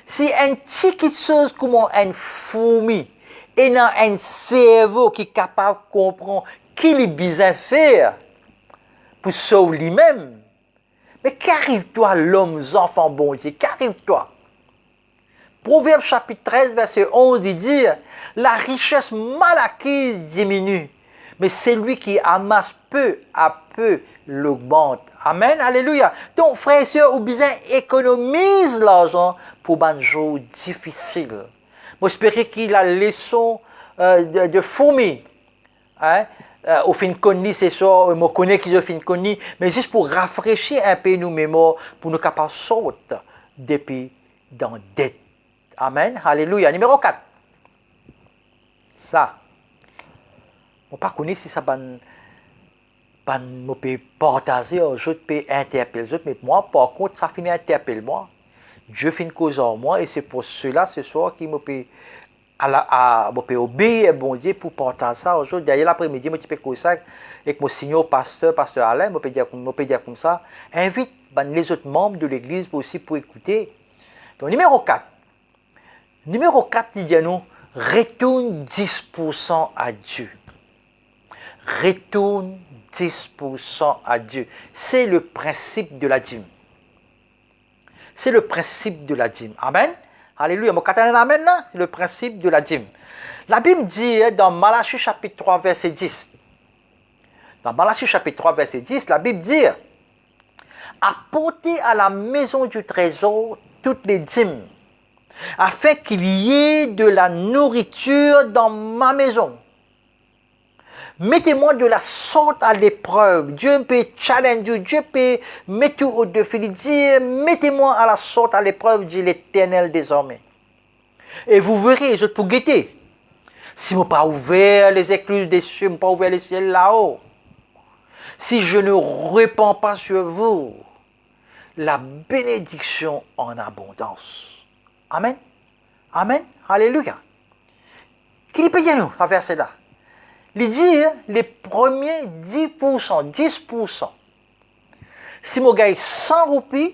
si une petite chose comme une fourmi et dans un cerveau qui est capable de comprendre qu'il est besoin de faire pour sauver lui-même, mais qu'arrive-toi l'homme, enfant bon Dieu, qu'arrive-toi? Proverbe chapitre 13, verset 11, il dit, la richesse mal acquise diminue, mais celui qui amasse peu à peu l'augmente. Amen, alléluia. Donc, frères et sœurs, vous besoin économise l'argent pour un jour difficile. J'espère que la leçon de fourmi, hein, au fin connu, c'est ça, je connais que je fin connu, mais juste pour rafraîchir un peu nos mémoires, pour nous capables de sortir depuis dans la dette. Amen, alléluia. Numéro 4. Ça. Je ne sais pas si ça peut partager, je peux interpeller, mais moi, par contre, ça finit interpeller moi. Dieu fait une cause en moi, et c'est pour cela, ce soir, qu'il me peut obéir, bon Dieu, pour partager ça aujourd'hui. D'ailleurs, l'après-midi, je peux causer ça avec mon seigneur pasteur Alain, je peux dire comme ça. Invite les autres membres de l'église aussi pour écouter. Donc, numéro 4. Numéro 4, il dit à nous, retourne 10% à Dieu. Retourne 10% à Dieu. C'est le principe de la dîme. C'est le principe de la dîme. Amen. Alléluia. Mon catalan amen là, c'est le principe de la dîme. La Bible dit dans Malachie chapitre 3, verset 10. Dans Malachie chapitre 3, verset 10, la Bible dit, apportez à la maison du trésor toutes les dîmes, afin qu'il y ait de la nourriture dans ma maison. Mettez-moi de la sorte à l'épreuve. Dieu peut challenger, Dieu peut mettre au défi. Il dit, mettez-moi à la sorte à l'épreuve, dit l'Éternel désormais. Et vous verrez, je peux guetter. Si je n'ai pas ouvert les écluses des cieux, je n'ai pas ouvert les ciels là-haut. Si je ne répands pas sur vous la bénédiction en abondance. Amen. Amen. Alléluia. Qui peut dire nous, à verset là? Il dit, les premiers 10%. Si je gagne 100 roupies,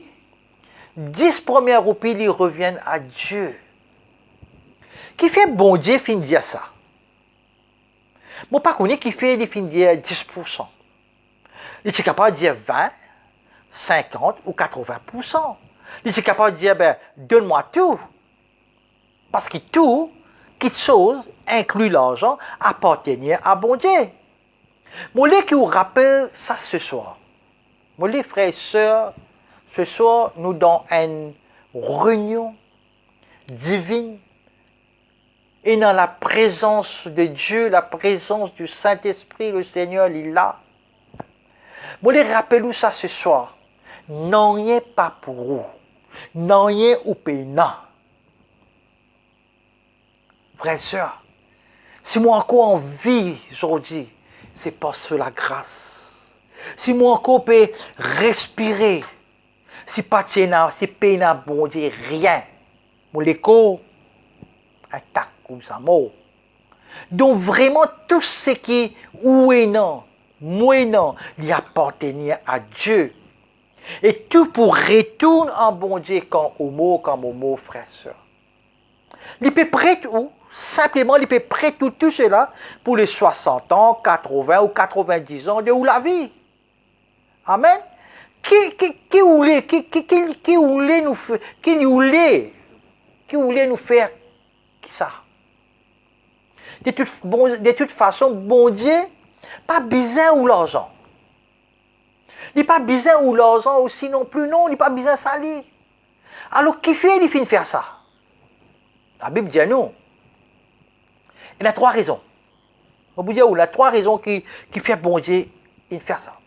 10 premières roupies lui reviennent à Dieu. Qui fait bon Dieu fin dire ça? Je ne sais pas qui fait fin dire 10%. Il est capable de dire 20, 50 ou 80%. Il est capable de dire, ben, donne-moi tout. Parce que tout, quelque chose, inclut l'argent, appartenir à bon Dieu. Je voulais vous rappelle ça ce soir. Mes frères et sœurs, ce soir, nous dans une réunion divine et dans la présence de Dieu, la présence du Saint-Esprit, le Seigneur, il est là. Je voulais rappeler ça ce soir. Non rien pas pour vous. Non rien ou pénant. Frères et sœurs, si moi encore en vie aujourd'hui, c'est parce que la grâce. Si moi encore peux respirer, Si pas tiens, si peine bon Dieu, rien. Mon l'écho, un tac comme ça, mot. Donc vraiment, tout ce qui, ou est non, moi non, il appartenait à Dieu. Et tout pour retourner en bon Dieu comme homo, frère, soeur. Il peut prêter où? Simplement, il peut prêter tout cela pour les 60 ans, 80 ou 90 ans de la vie. Amen. Qui voulait nous faire ça? De toute façon, bon Dieu, pas besoin ou l'argent. Il n'est pas besoin ou l'argent aussi non plus, non, il n'est pas besoin ça. Alors, qui fait, il finit faire ça? La Bible dit non. Il y a 3 raisons. On vous dit, il y a 3 raisons qui fait bon Dieu, il fait ça.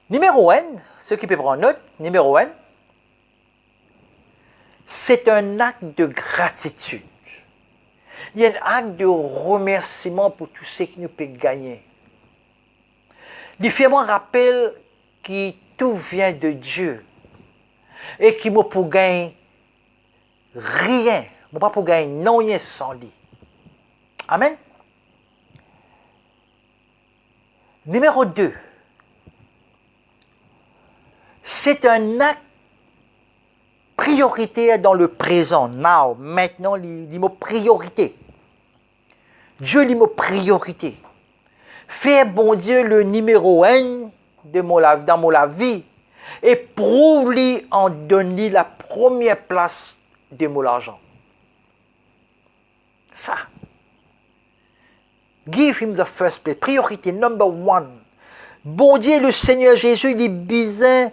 Numéro 1, ceux qui peuvent prendre note, numéro 1, c'est un acte de gratitude. Il y a un acte de remerciement pour tout ce qui nous peut gagner. Il fait moi rappel que tout vient de Dieu et qu'il m'a pour gagner rien, moi pas pour gagner non rien sans lui. Amen. Numéro 2, c'est un acte prioritaire dans le présent, now, maintenant, il m'a priorité. Dieu il m'a priorité. Faire bon Dieu le numéro 1 dans mon vie et prouve-lui en donner la première place de mon argent. Ça. Give him the first place. Priorité number 1. Bon Dieu, le Seigneur Jésus, il est bizarre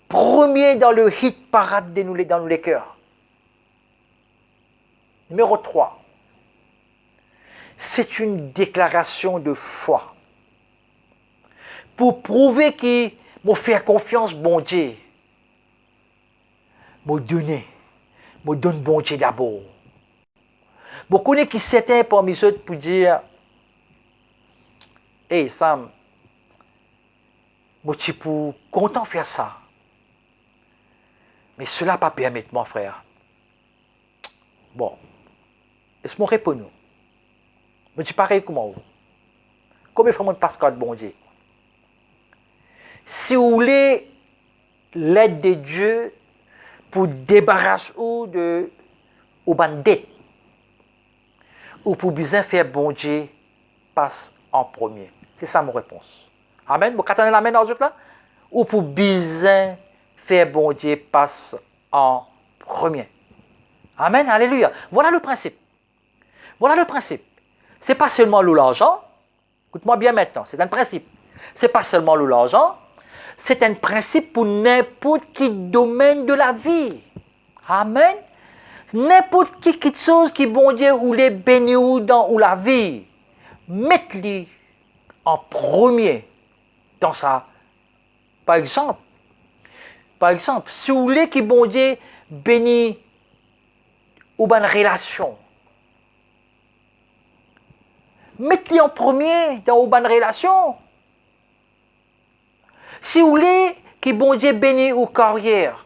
premier dans le hit parade dans les cœurs. Numéro 3. C'est une déclaration de foi. Pour prouver qu'il m'a fait confiance, bon Dieu. M'a donné. M'a donné bon Dieu d'abord. Vous connaissez qui c'était parmi eux pour dire, hey Sam, je suis content de faire ça. Mais cela n'a pas permis, mon frère. Bon, est-ce que je réponds nous? Je suis pareil comme vous. Combien de fois je passe bon Dieu? Si vous voulez l'aide de Dieu pour débarrasser ou de ou bandit, ou pour bien faire bon Dieu, passe en premier. C'est ça mon réponse. Amen. Vous attendez la main dans là? Ou pour bien faire bon Dieu, passe en premier. Amen. Alléluia. Voilà le principe. Voilà le principe. Ce n'est pas seulement l'argent. Écoute-moi bien maintenant. C'est un principe. Ce n'est pas seulement l'argent. C'est un principe pour n'importe quel domaine de la vie. Amen. N'importe quelle chose qui, bon Dieu, ou les bénis ou dans ou la vie, mettez-les en premier dans ça. Par exemple, si vous voulez que bon Dieu bénisse ou bonne relation, mettez-les en premier dans une bonne relation. Si vous voulez que bon Dieu bénisse aux carrières,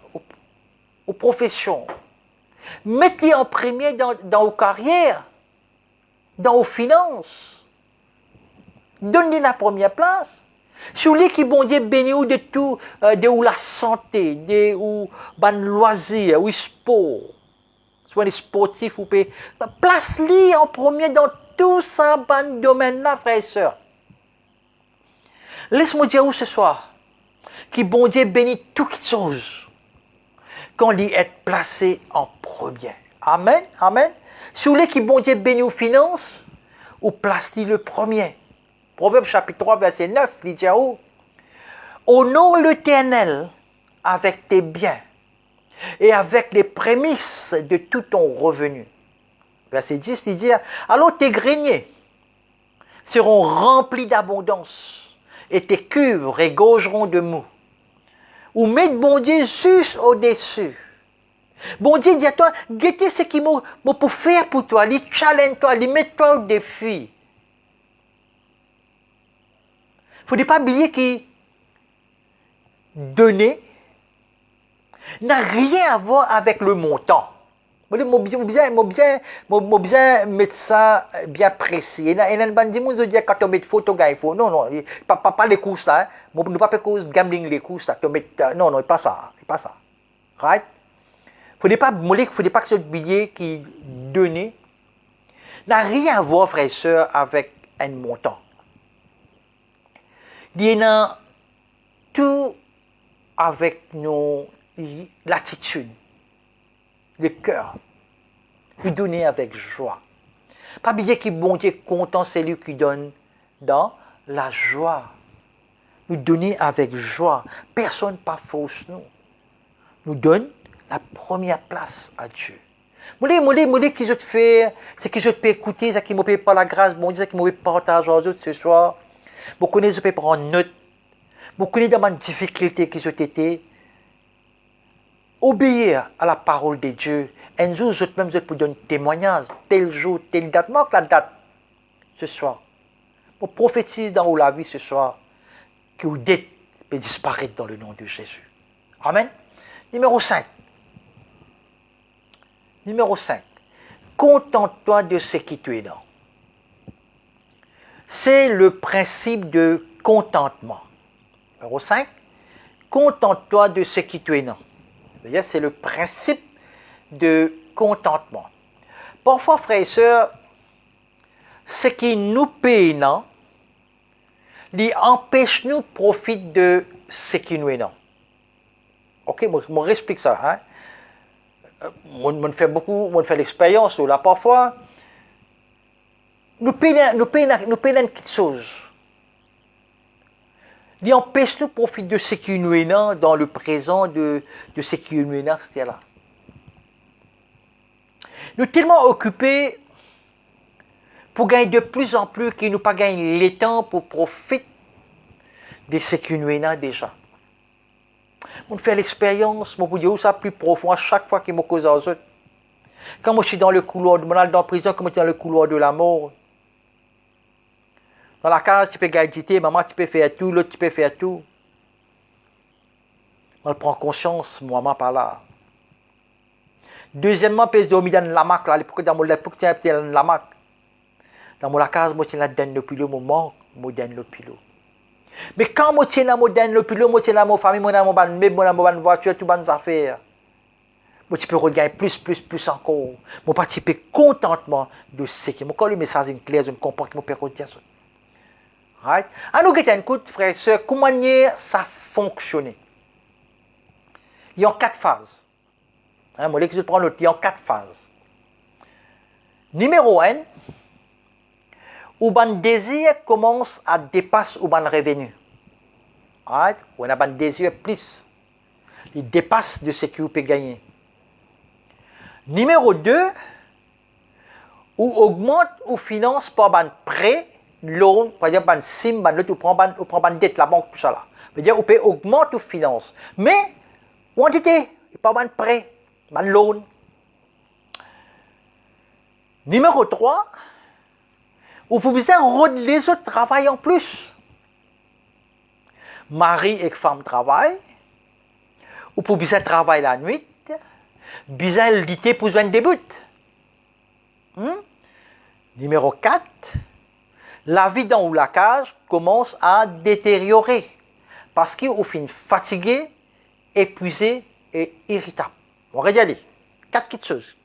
aux professions, mettez-les en premier dans vos carrières, dans vos finances. Donnez la première place. Si vous voulez que bon Dieu bénisse de tout, de la santé, de ban loisirs, ou sport, soit les sportifs ou pas, place-les en premier dans tout ça, ban domaine-là, frères et sœurs. Laisse-moi dire où ce soir, que bon Dieu bénisse toutes choses quand il est placé en premier. Amen, amen. Si vous voulez que bon Dieu bénisse aux finances, ou place-les le premier. Proverbe chapitre 3, verset 9, il dit où? Honore l'Éternel avec tes biens et avec les prémices de tout ton revenu. Verset 10, il dit, alors tes greniers seront remplis d'abondance et tes cuves regorgeront de mou. Ou mettre bon Dieu juste au-dessus. Bon Dieu dit à toi, guettez ce qu'il m'a pour faire pour toi, les challenge toi, les mettre toi au défi. Il ne faut pas oublier que donner, n'a rien à voir avec le montant. Moi, bien mettre ça bien précis. Et là, je dis quand on met photo, il faut. Non, non, pas les courses là. Nous pas faire cause gambling les courses là. Non, non, pas ça. Pas ça. Right? Faudrait pas que ce billet qui donné n'a rien à voir, frères et sœurs, avec un montant. Il y a tout avec l'attitude, le cœur. Lui donner avec joie. Pas oublier que bon Dieu est content, c'est lui qui donne dans la joie. Nous donner avec joie. Personne pas fausse nous. Nous donne la première place à Dieu. Moi, que je te fais, c'est que je te peux écouter, c'est qui me paye par la grâce, bon Dieu, c'est qui me partage aux autres ce soir. Vous connaissez, je peux prendre note. Vous connaissez dans ma difficulté que je t'étais. Obéir à la parole de Dieu. Un jour, je peux donner témoignage. Tel jour, telle date. Marque la date ce soir. Je prophétise dans la vie ce soir que vous dette peut disparaître dans le nom de Jésus. Amen. Numéro 5. Numéro 5. Contente-toi de ce qui tu es dans. C'est le principe de contentement. Numéro 5. Contente-toi de ce qui tu es dans. C'est le principe de contentement. Parfois, frères et sœurs, ce qui nous paye, non, il empêche nous de profiter de ce qui nous est non. Ok, moi explique ça. Hein? On fait beaucoup, on fait l'expérience là. Parfois, nous payons quelque chose. Il empêche nous de profiter de ce qui nous est non dans le présent, de ce qui nous est non, c'était là. Nous sommes tellement occupés pour gagner de plus en plus qu'il nous pas gagner le temps pour profiter de ce qui nous est là déjà. On fait l'expérience, on peut dire ça plus profond à chaque fois qu'il me cause aux autres. Quand moi je suis dans le couloir, dans la prison, comme je suis dans le couloir de la mort. Dans la case, tu peux gagner, maman, tu peux faire tout, l'autre, tu peux faire tout. On prend conscience, maman, par là. Deuxièmement, je dormir dans la mac, là, dans mon l'époque, tu es dans la mac. Dans mon case, moi, je suis dans le pilote, moi, dans le pilote. Mais quand moi, je suis dans le pilote, moi, je suis dans ma famille, moi, dans mon voiture, tout bonnes affaires. Moi, tu peux regagner plus encore. Moi, participer contentement de ce qui est. Moi, quand le message est clair, je comprends que je peux dire ça. Right? À nous, écoute, frères et sœurs, comment ça fonctionne? Il y a 4 phases. Hein, moi, je prends l'autre, il y a 4 phases. Numéro 1, où le désir commence à dépasser le revenu. Right? Où on a un désir plus. Il dépasse de ce que vous pouvez gagner. Numéro 2, où augmente ou finance par un prêt, loan, par exemple, un sim, ou prend une dette, la banque, tout ça là. C'est-à-dire, vous pouvez augmenter ou finance. Mais, quantité, pas un prêt, un loan. Numéro 3, vous pouvez rendre les autres travaillent en plus. Mari et femme travaillent. Vous pouvez travailler la nuit. Bizarre l'été pour un début. Numéro 4, la vie dans la cage commence à détériorer parce que vous finissez fatigué, épuisé et irritable. On va regarder 4 petites choses.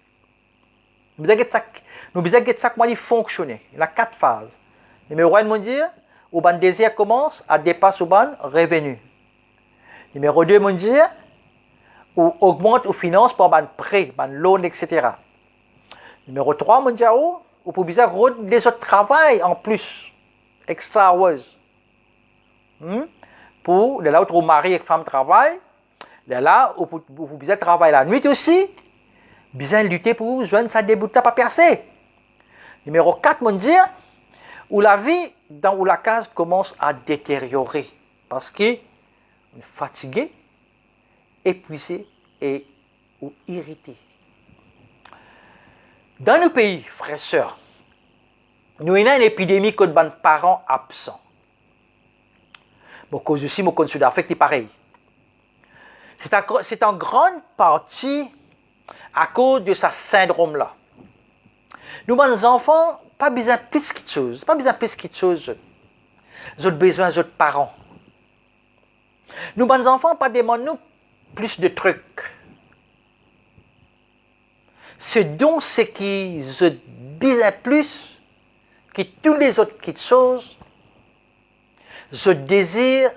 Nous avons ça comment il fonctionne. Il y a 4 phases. Numéro 1, on dit, où le désir commence à dépasser le revenu. Numéro 2, on dit, ou augmente ou finance par un prêt, un loan, etc. Numéro 3, on dit, vous pouvez rendre les autres travail en plus, extra hours. Pour là où mari et femme travaillent, là où vous pouvez travailler la nuit aussi, bien lutter pour joindre sa début pas percer. Numéro 4, on dit, où la vie dans la case commence à détériorer parce que est fatigué, épuisé et ou irrité. Dans nos pays, frères et sœurs, nous avons une épidémie de parents absents. Bon, cause aussi, mon consulat affecté pareil. C'est en grande partie à cause de ce syndrome-là. Nous, les enfants, pas besoin de plus de choses. Pas besoin de plus de choses. Ils ont besoin d'autres parents. Nous, les enfants, pas demandent plus de trucs. Ce dont c'est qu'ils ont besoin plus que toutes les autres choses. Je désire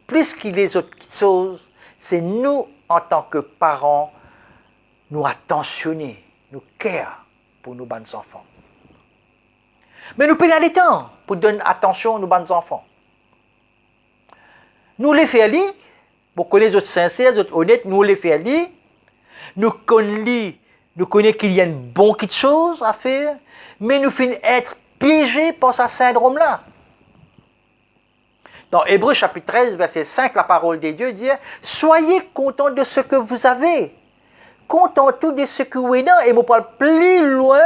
plus que les autres choses. C'est nous, en tant que parents, nous attentionner, nous care pour nos bons enfants. Mais nous prenons le temps pour donner attention à nos bons enfants. Nous les faisons lire, pour connaître les autres sincères, les autres honnêtes, nous les faisons lire. Nous connaissons qu'il y a une bonne chose à faire, mais nous finissons être piégés par ce syndrome-là. Dans Hébreux chapitre 13, verset 5, la parole de Dieu dit « Soyez contents de ce que vous avez. Contents-vous de ce que vous avez. » Et on parle plus loin,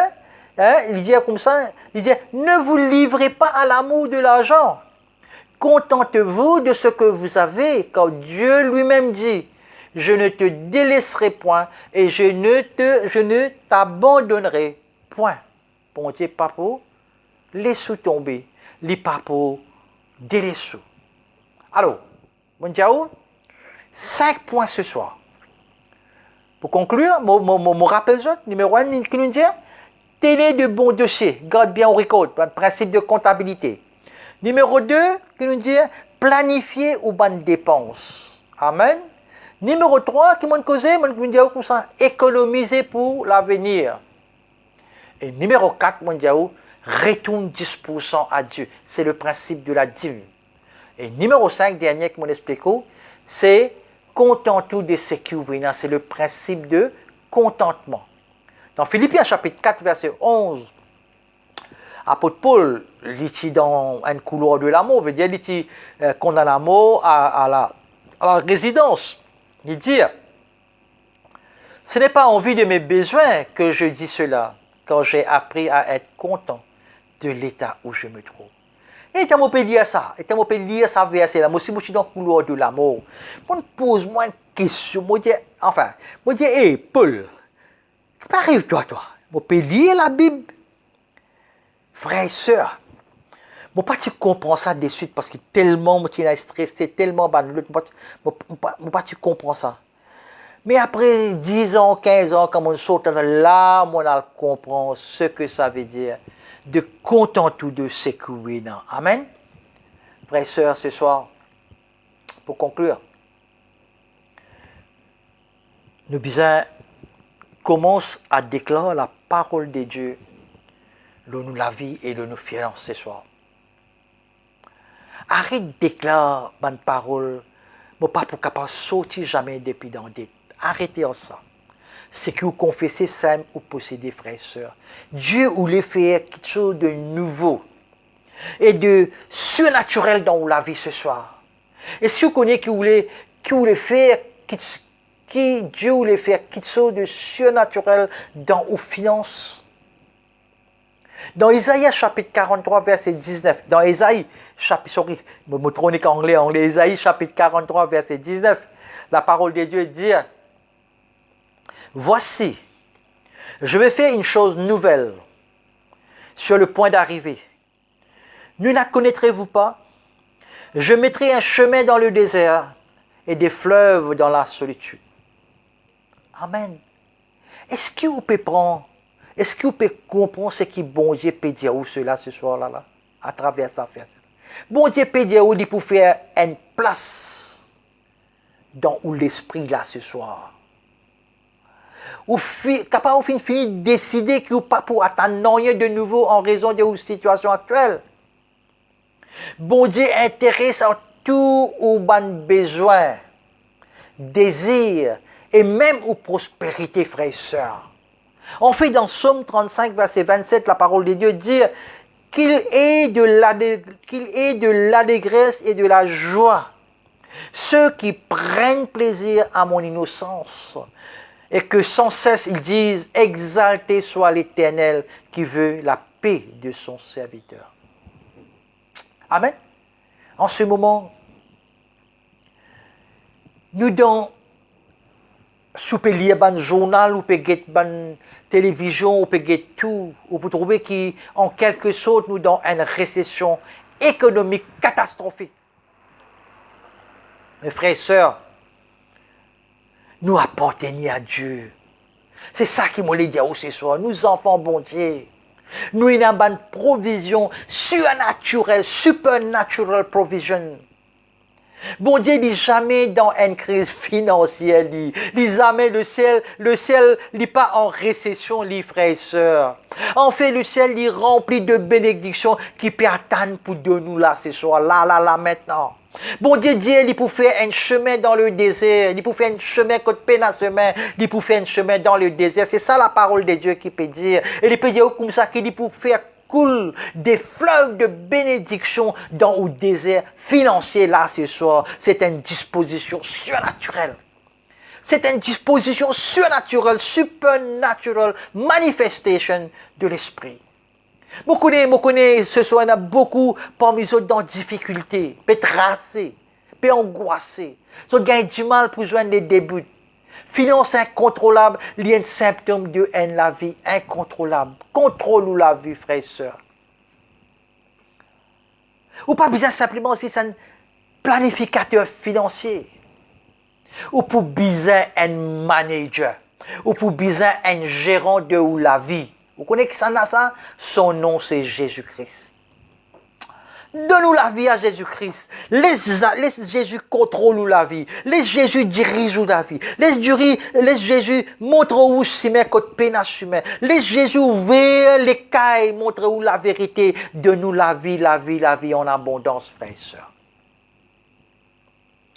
il dit comme ça, il dit « Ne vous livrez pas à l'amour de l'argent. Contentez-vous de ce que vous avez, car Dieu lui-même dit « Je ne te délaisserai point et je ne t'abandonnerai point. » Bon Dieu, pas pour laisser tomber, les pas pour délaisser. Alors, bon Dieu, 5 points ce soir. Pour conclure, mon rappel numéro 1 qui nous dit tenez de bons dossiers, garde bien au record, principe de comptabilité. Numéro 2 qui nous dit planifier ou bonnes dépenses. Amen. Numéro 3 qui m'a causé, nous dit comme ça, économiser pour l'avenir. Et numéro 4, mon Dieu, retourne 10% à Dieu. C'est le principe de la dîme. Et numéro 5, dernier que je m'explique, c'est contentez-vous de ce que vous avez. C'est le principe de contentement. Dans Philippiens chapitre 4, verset 11, apôtre Paul, il est dans un couloir de l'amour, veut dire il est condamné à l'amour à la résidence. Il dit, ce n'est pas en vue de mes besoins que je dis cela, car j'ai appris à être content de l'état où je me trouve. Et quand on peut lire ça, verset là, moi aussi je suis dans le couloir de l'amour. On pose-moi une question, moi dis, hé Paul, qu'arrive toi? On peut lire la Bible, frère et sœur. Moi pas tu comprends ça de suite parce que tellement tu es stressé, tellement banal, moi pas tu comprends ça. Mais après 10 ans, 15 ans, quand on saute là, on comprend ce que ça veut dire. De contenter de ce que vous avez. Amen. Frères et sœurs, ce soir, pour conclure, nous besoin commence à déclarer la parole de Dieu, nous la vie et nous fions ce soir. Arrête de déclarer une parole, mais pas pour capable sortir jamais depuis dans des. Arrêtez en ça. C'est que vous confessez simple ou possédez, frères et sœurs. Dieu voulait faire quelque chose de nouveau et de surnaturel dans la vie ce soir. Et si vous connaissez qui voulait faire, Dieu voulait faire quelque chose de surnaturel dans vos finances. Dans Isaïe chapitre 43, verset 19, dans Isaïe chapitre, Isaïe chapitre 43, verset 19, la parole de Dieu dit, voici, je vais faire une chose nouvelle sur le point d'arriver. Ne la connaîtrez-vous pas? Je mettrai un chemin dans le désert et des fleuves dans la solitude. Amen. Est-ce que vous pouvez prendre, est-ce que vous pouvez comprendre ce que bon Dieu peut dire ou cela ce soir-là, à travers ça? Bon Dieu peut dire où il pour faire une place dans l'esprit là ce soir. Ou capable de finir décider que vous pas pour attendre rien de nouveau en raison de votre situation actuelle. Bon Dieu intéresse en tout aux besoins, désirs et même aux prospérités, frères et sœurs. En fait, dans Psaume 35, verset 27, la parole de Dieu dit qu'il est de l'allégresse et de la joie ceux qui prennent plaisir à mon innocence. Et que sans cesse ils disent, exalté soit l'Éternel qui veut la paix de son serviteur. Amen. En ce moment, nous dans si vous pouvez lire un journal, ou pouvez lire une télévision, ou pouvez lire tout, vous pouvez trouver qu'en quelque sorte, nous dans une récession économique catastrophique. Mes frères et sœurs, nous appartenons à Dieu. C'est ça qui m'a dit ce soir. Nous enfants bon Dieu. Nous avons une provision surnaturelle, supernatural provision. Bon Dieu n'est jamais dans une crise financière. Jamais le ciel n'est pas en récession, les frères et sœurs. En fait, le ciel est rempli de bénédictions qui peut attendre pour de nous là ce soir, là, maintenant. Bon Dieu dit, il peut faire un chemin dans le désert, il peut faire un chemin côté peine à chemin, il peut faire un chemin dans le désert. C'est ça la parole de Dieu qui peut dire. Et il peut dire comme ça qu'il peut faire coule des fleuves de bénédiction dans le désert financier là ce soir. C'est une disposition surnaturelle. C'est une disposition surnaturelle, supernatural manifestation de l'esprit. Moi connais, ce soir, il y a beaucoup parmi eux dans difficulté, peut tracé, peut angoissé. Ils ont du mal pour joindre les débuts. Finance incontrôlable, il y a un symptôme de haine la vie incontrôlable. Contrôle la vie, frères et sœurs. Ou pas besoin simplement aussi un planificateur financier. Ou pour besoin un manager. Ou pour besoin un gérant de la vie. Vous connaissez qui ça? Son nom, c'est Jésus-Christ. Donne-nous la vie à Jésus-Christ. Laisse Jésus contrôler la vie. Laisse Jésus diriger la vie. Laisse Jésus montrer où chemin côté peine chemin. Laisse Jésus ouvrir les cailles, montrer où la vérité. Donne-nous la vie en abondance, frères et sœurs.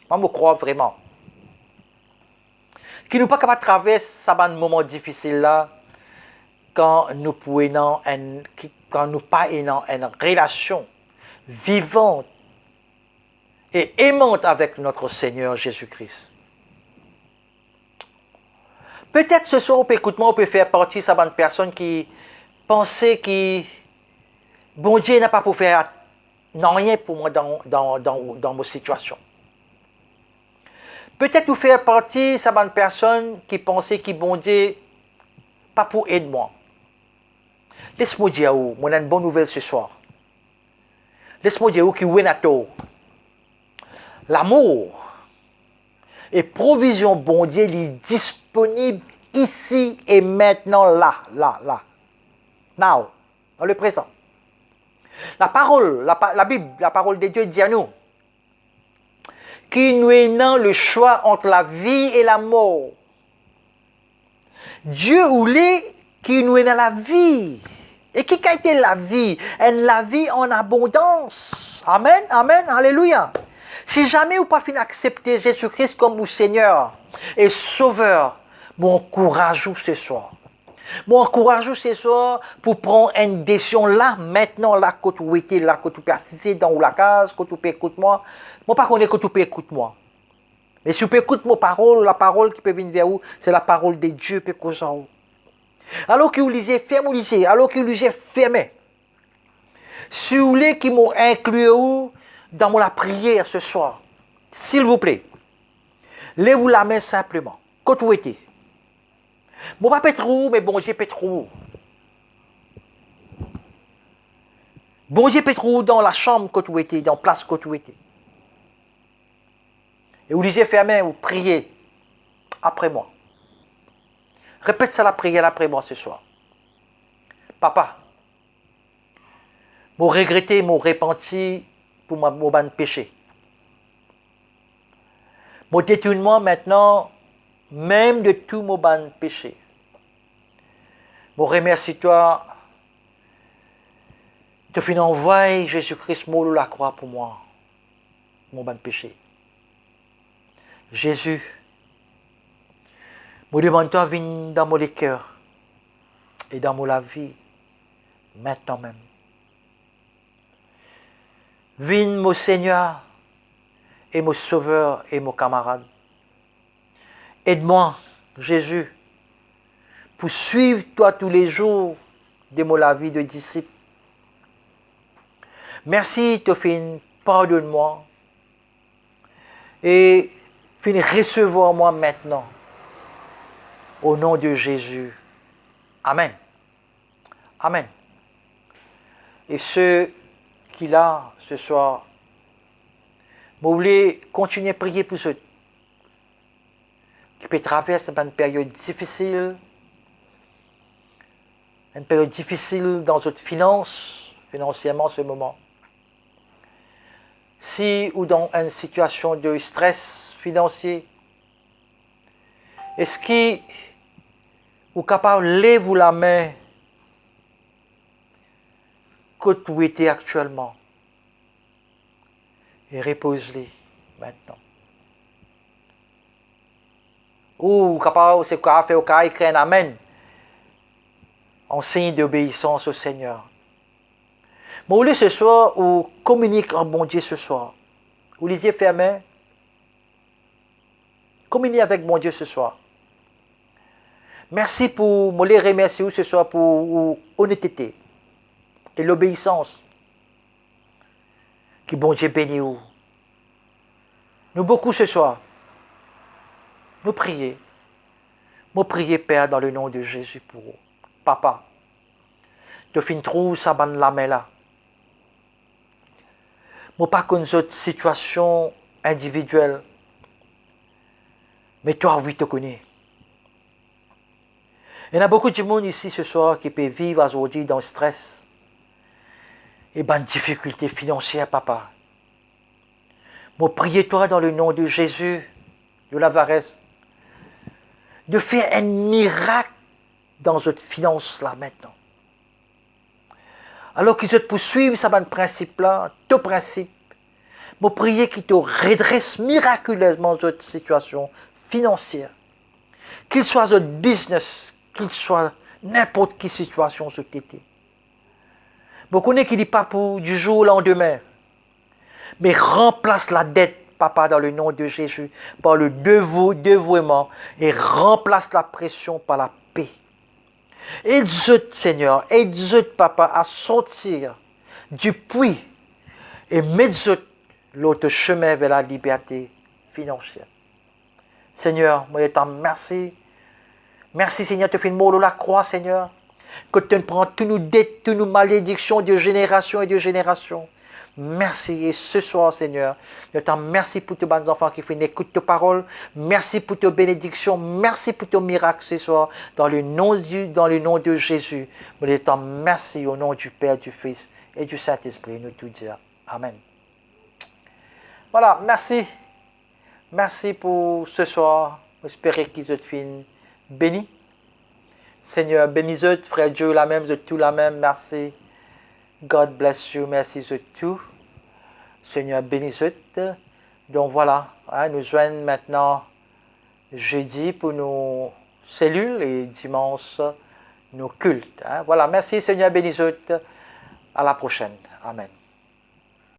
Moi, je crois vraiment qu'il nous pas capable de traverser ce moment difficile là. Quand nous pas une relation vivante et aimante avec notre Seigneur Jésus-Christ. Peut-être ce soir, on peut faire partie de cette personne qui pensait que bon Dieu n'a pas pu faire rien pour moi dans ma situation. Peut-être vous faire partie de cette personne qui pensait que bon Dieu pas pour aider moi. Laisse-moi dire, moi j'ai une bonne nouvelle ce soir. Laisse-moi dire que l'amour et provision bon Dieu est disponible ici et maintenant, là. Now, dans le présent. La parole, la Bible, la parole de Dieu dit à nous qu'il nous avons le choix entre la vie et la mort. Dieu voulait qu'il nous ait dans la vie. Et qui a été la vie? La vie en abondance. Amen, amen, alléluia. Si jamais vous n'avez pas accepter Jésus-Christ comme mon Seigneur et Sauveur, mon encourage ce soir. Mon encourage ce soir pour prendre une décision là, maintenant, là, que tu étais, là, que tu peux assister dans la case, que tu peux écouter moi. Moi, pas connais que tu peux écouter moi. Mais si tu peux écouter ma parole, la parole qui peut venir vers vous, c'est la parole de Dieu qui peut causer en vous. Alors que vous lisez, fermez. Alors que vous lisez, fermez. Si vous voulez qu'ils m'ont inclus dans la prière ce soir, s'il vous plaît, levez-vous la main simplement. Quand vous êtes. Bon, pas Pétrou, mais bon Dieu Pétrou. Bon Dieu Pétrou dans la chambre que vous êtes, dans la place que vous êtes. Et vous lisez fermez, vous priez après moi. Répète ça la prière après moi ce soir. Papa, je regrette, je repenti pour mon péché. Je détourne-moi maintenant, même de tout mon péché. Je remercie toi de finir envoyer Jésus-Christ mort la croix pour moi, mon péché. Jésus, je demande toi viens dans mon cœur et dans mon vie, maintenant même. Viens mon Seigneur et mon Sauveur et mon camarade. Aide-moi, Jésus, pour suivre toi tous les jours de la vie de disciple. Merci, Théophile, pardonne-moi et finis recevoir moi maintenant Au nom de Jésus. Amen. Amen. Et ceux qui là, ce soir, vous voulez continuer à prier pour ceux qui peuvent traverser une période difficile dans votre financièrement en ce moment. Si ou dans une situation de stress financier, est-ce que vous êtes capable de lever la main que vous êtes actuellement et repose-les maintenant? Ou capable, c'est quoi faire au cas écrire un amen en signe d'obéissance au Seigneur. Vous voulez ce soir ou communique en bon Dieu ce soir. Vous les yeux fermés. Communiquez avec mon Dieu ce soir. Merci pour me les remercier ce soir pour l'honnêteté et l'obéissance. Que bon Dieu bénisse vous. Nous beaucoup ce soir. Nous prions. Nous prions Père dans le nom de Jésus pour vous. Papa. Tu finis trop ça dans la main là. Moi pas qu'une autre situation individuelle. Mais toi, oui, tu connais. Il y a beaucoup de monde ici ce soir qui peut vivre aujourd'hui dans le stress et dans les difficultés financières, papa. Moi, prie-toi dans le nom de Jésus, de Navarès, de faire un miracle dans cette finance-là maintenant. Alors qu'ils te poursuivent, ça va un principe-là, ton principe. Moi, prier qu'il te redresse miraculeusement cette situation financière. Qu'il soit un business, qu'il soit n'importe quelle situation sur été. Vous connaissez qu'il n'est pas pour du jour au lendemain. Mais remplace la dette, papa, dans le nom de Jésus, par le dévouement et remplace la pression par la paix. Aide-nous, Seigneur, aide-nous, papa, à sortir du puits et mets-nous l'autre chemin vers la liberté financière. Seigneur, moi je t'en remercie. Merci, Seigneur, tu fais le mot de la croix, Seigneur. Que tu prends toutes nos dettes, toutes nos malédictions de génération et de génération. Merci. Et ce soir, Seigneur, je t'en remercie pour tous les enfants qui font une écoute de parole. Merci pour tes bénédictions. Merci pour tes miracles ce soir. Dans le nom de Jésus. Je t'en remercie au nom du Père, du Fils et du Saint-Esprit. Nous tout dire. Amen. Voilà, merci. Merci pour ce soir. J'espère qu'ils soient bénis. Seigneur, bénis-eux, frère Dieu, la même, de tout la même. Merci. God bless you. Merci de tout. Seigneur, bénis-eux. Donc voilà, nous joignons maintenant jeudi pour nos cellules et dimanche nos cultes. Voilà, merci Seigneur, bénis-eux. À la prochaine. Amen.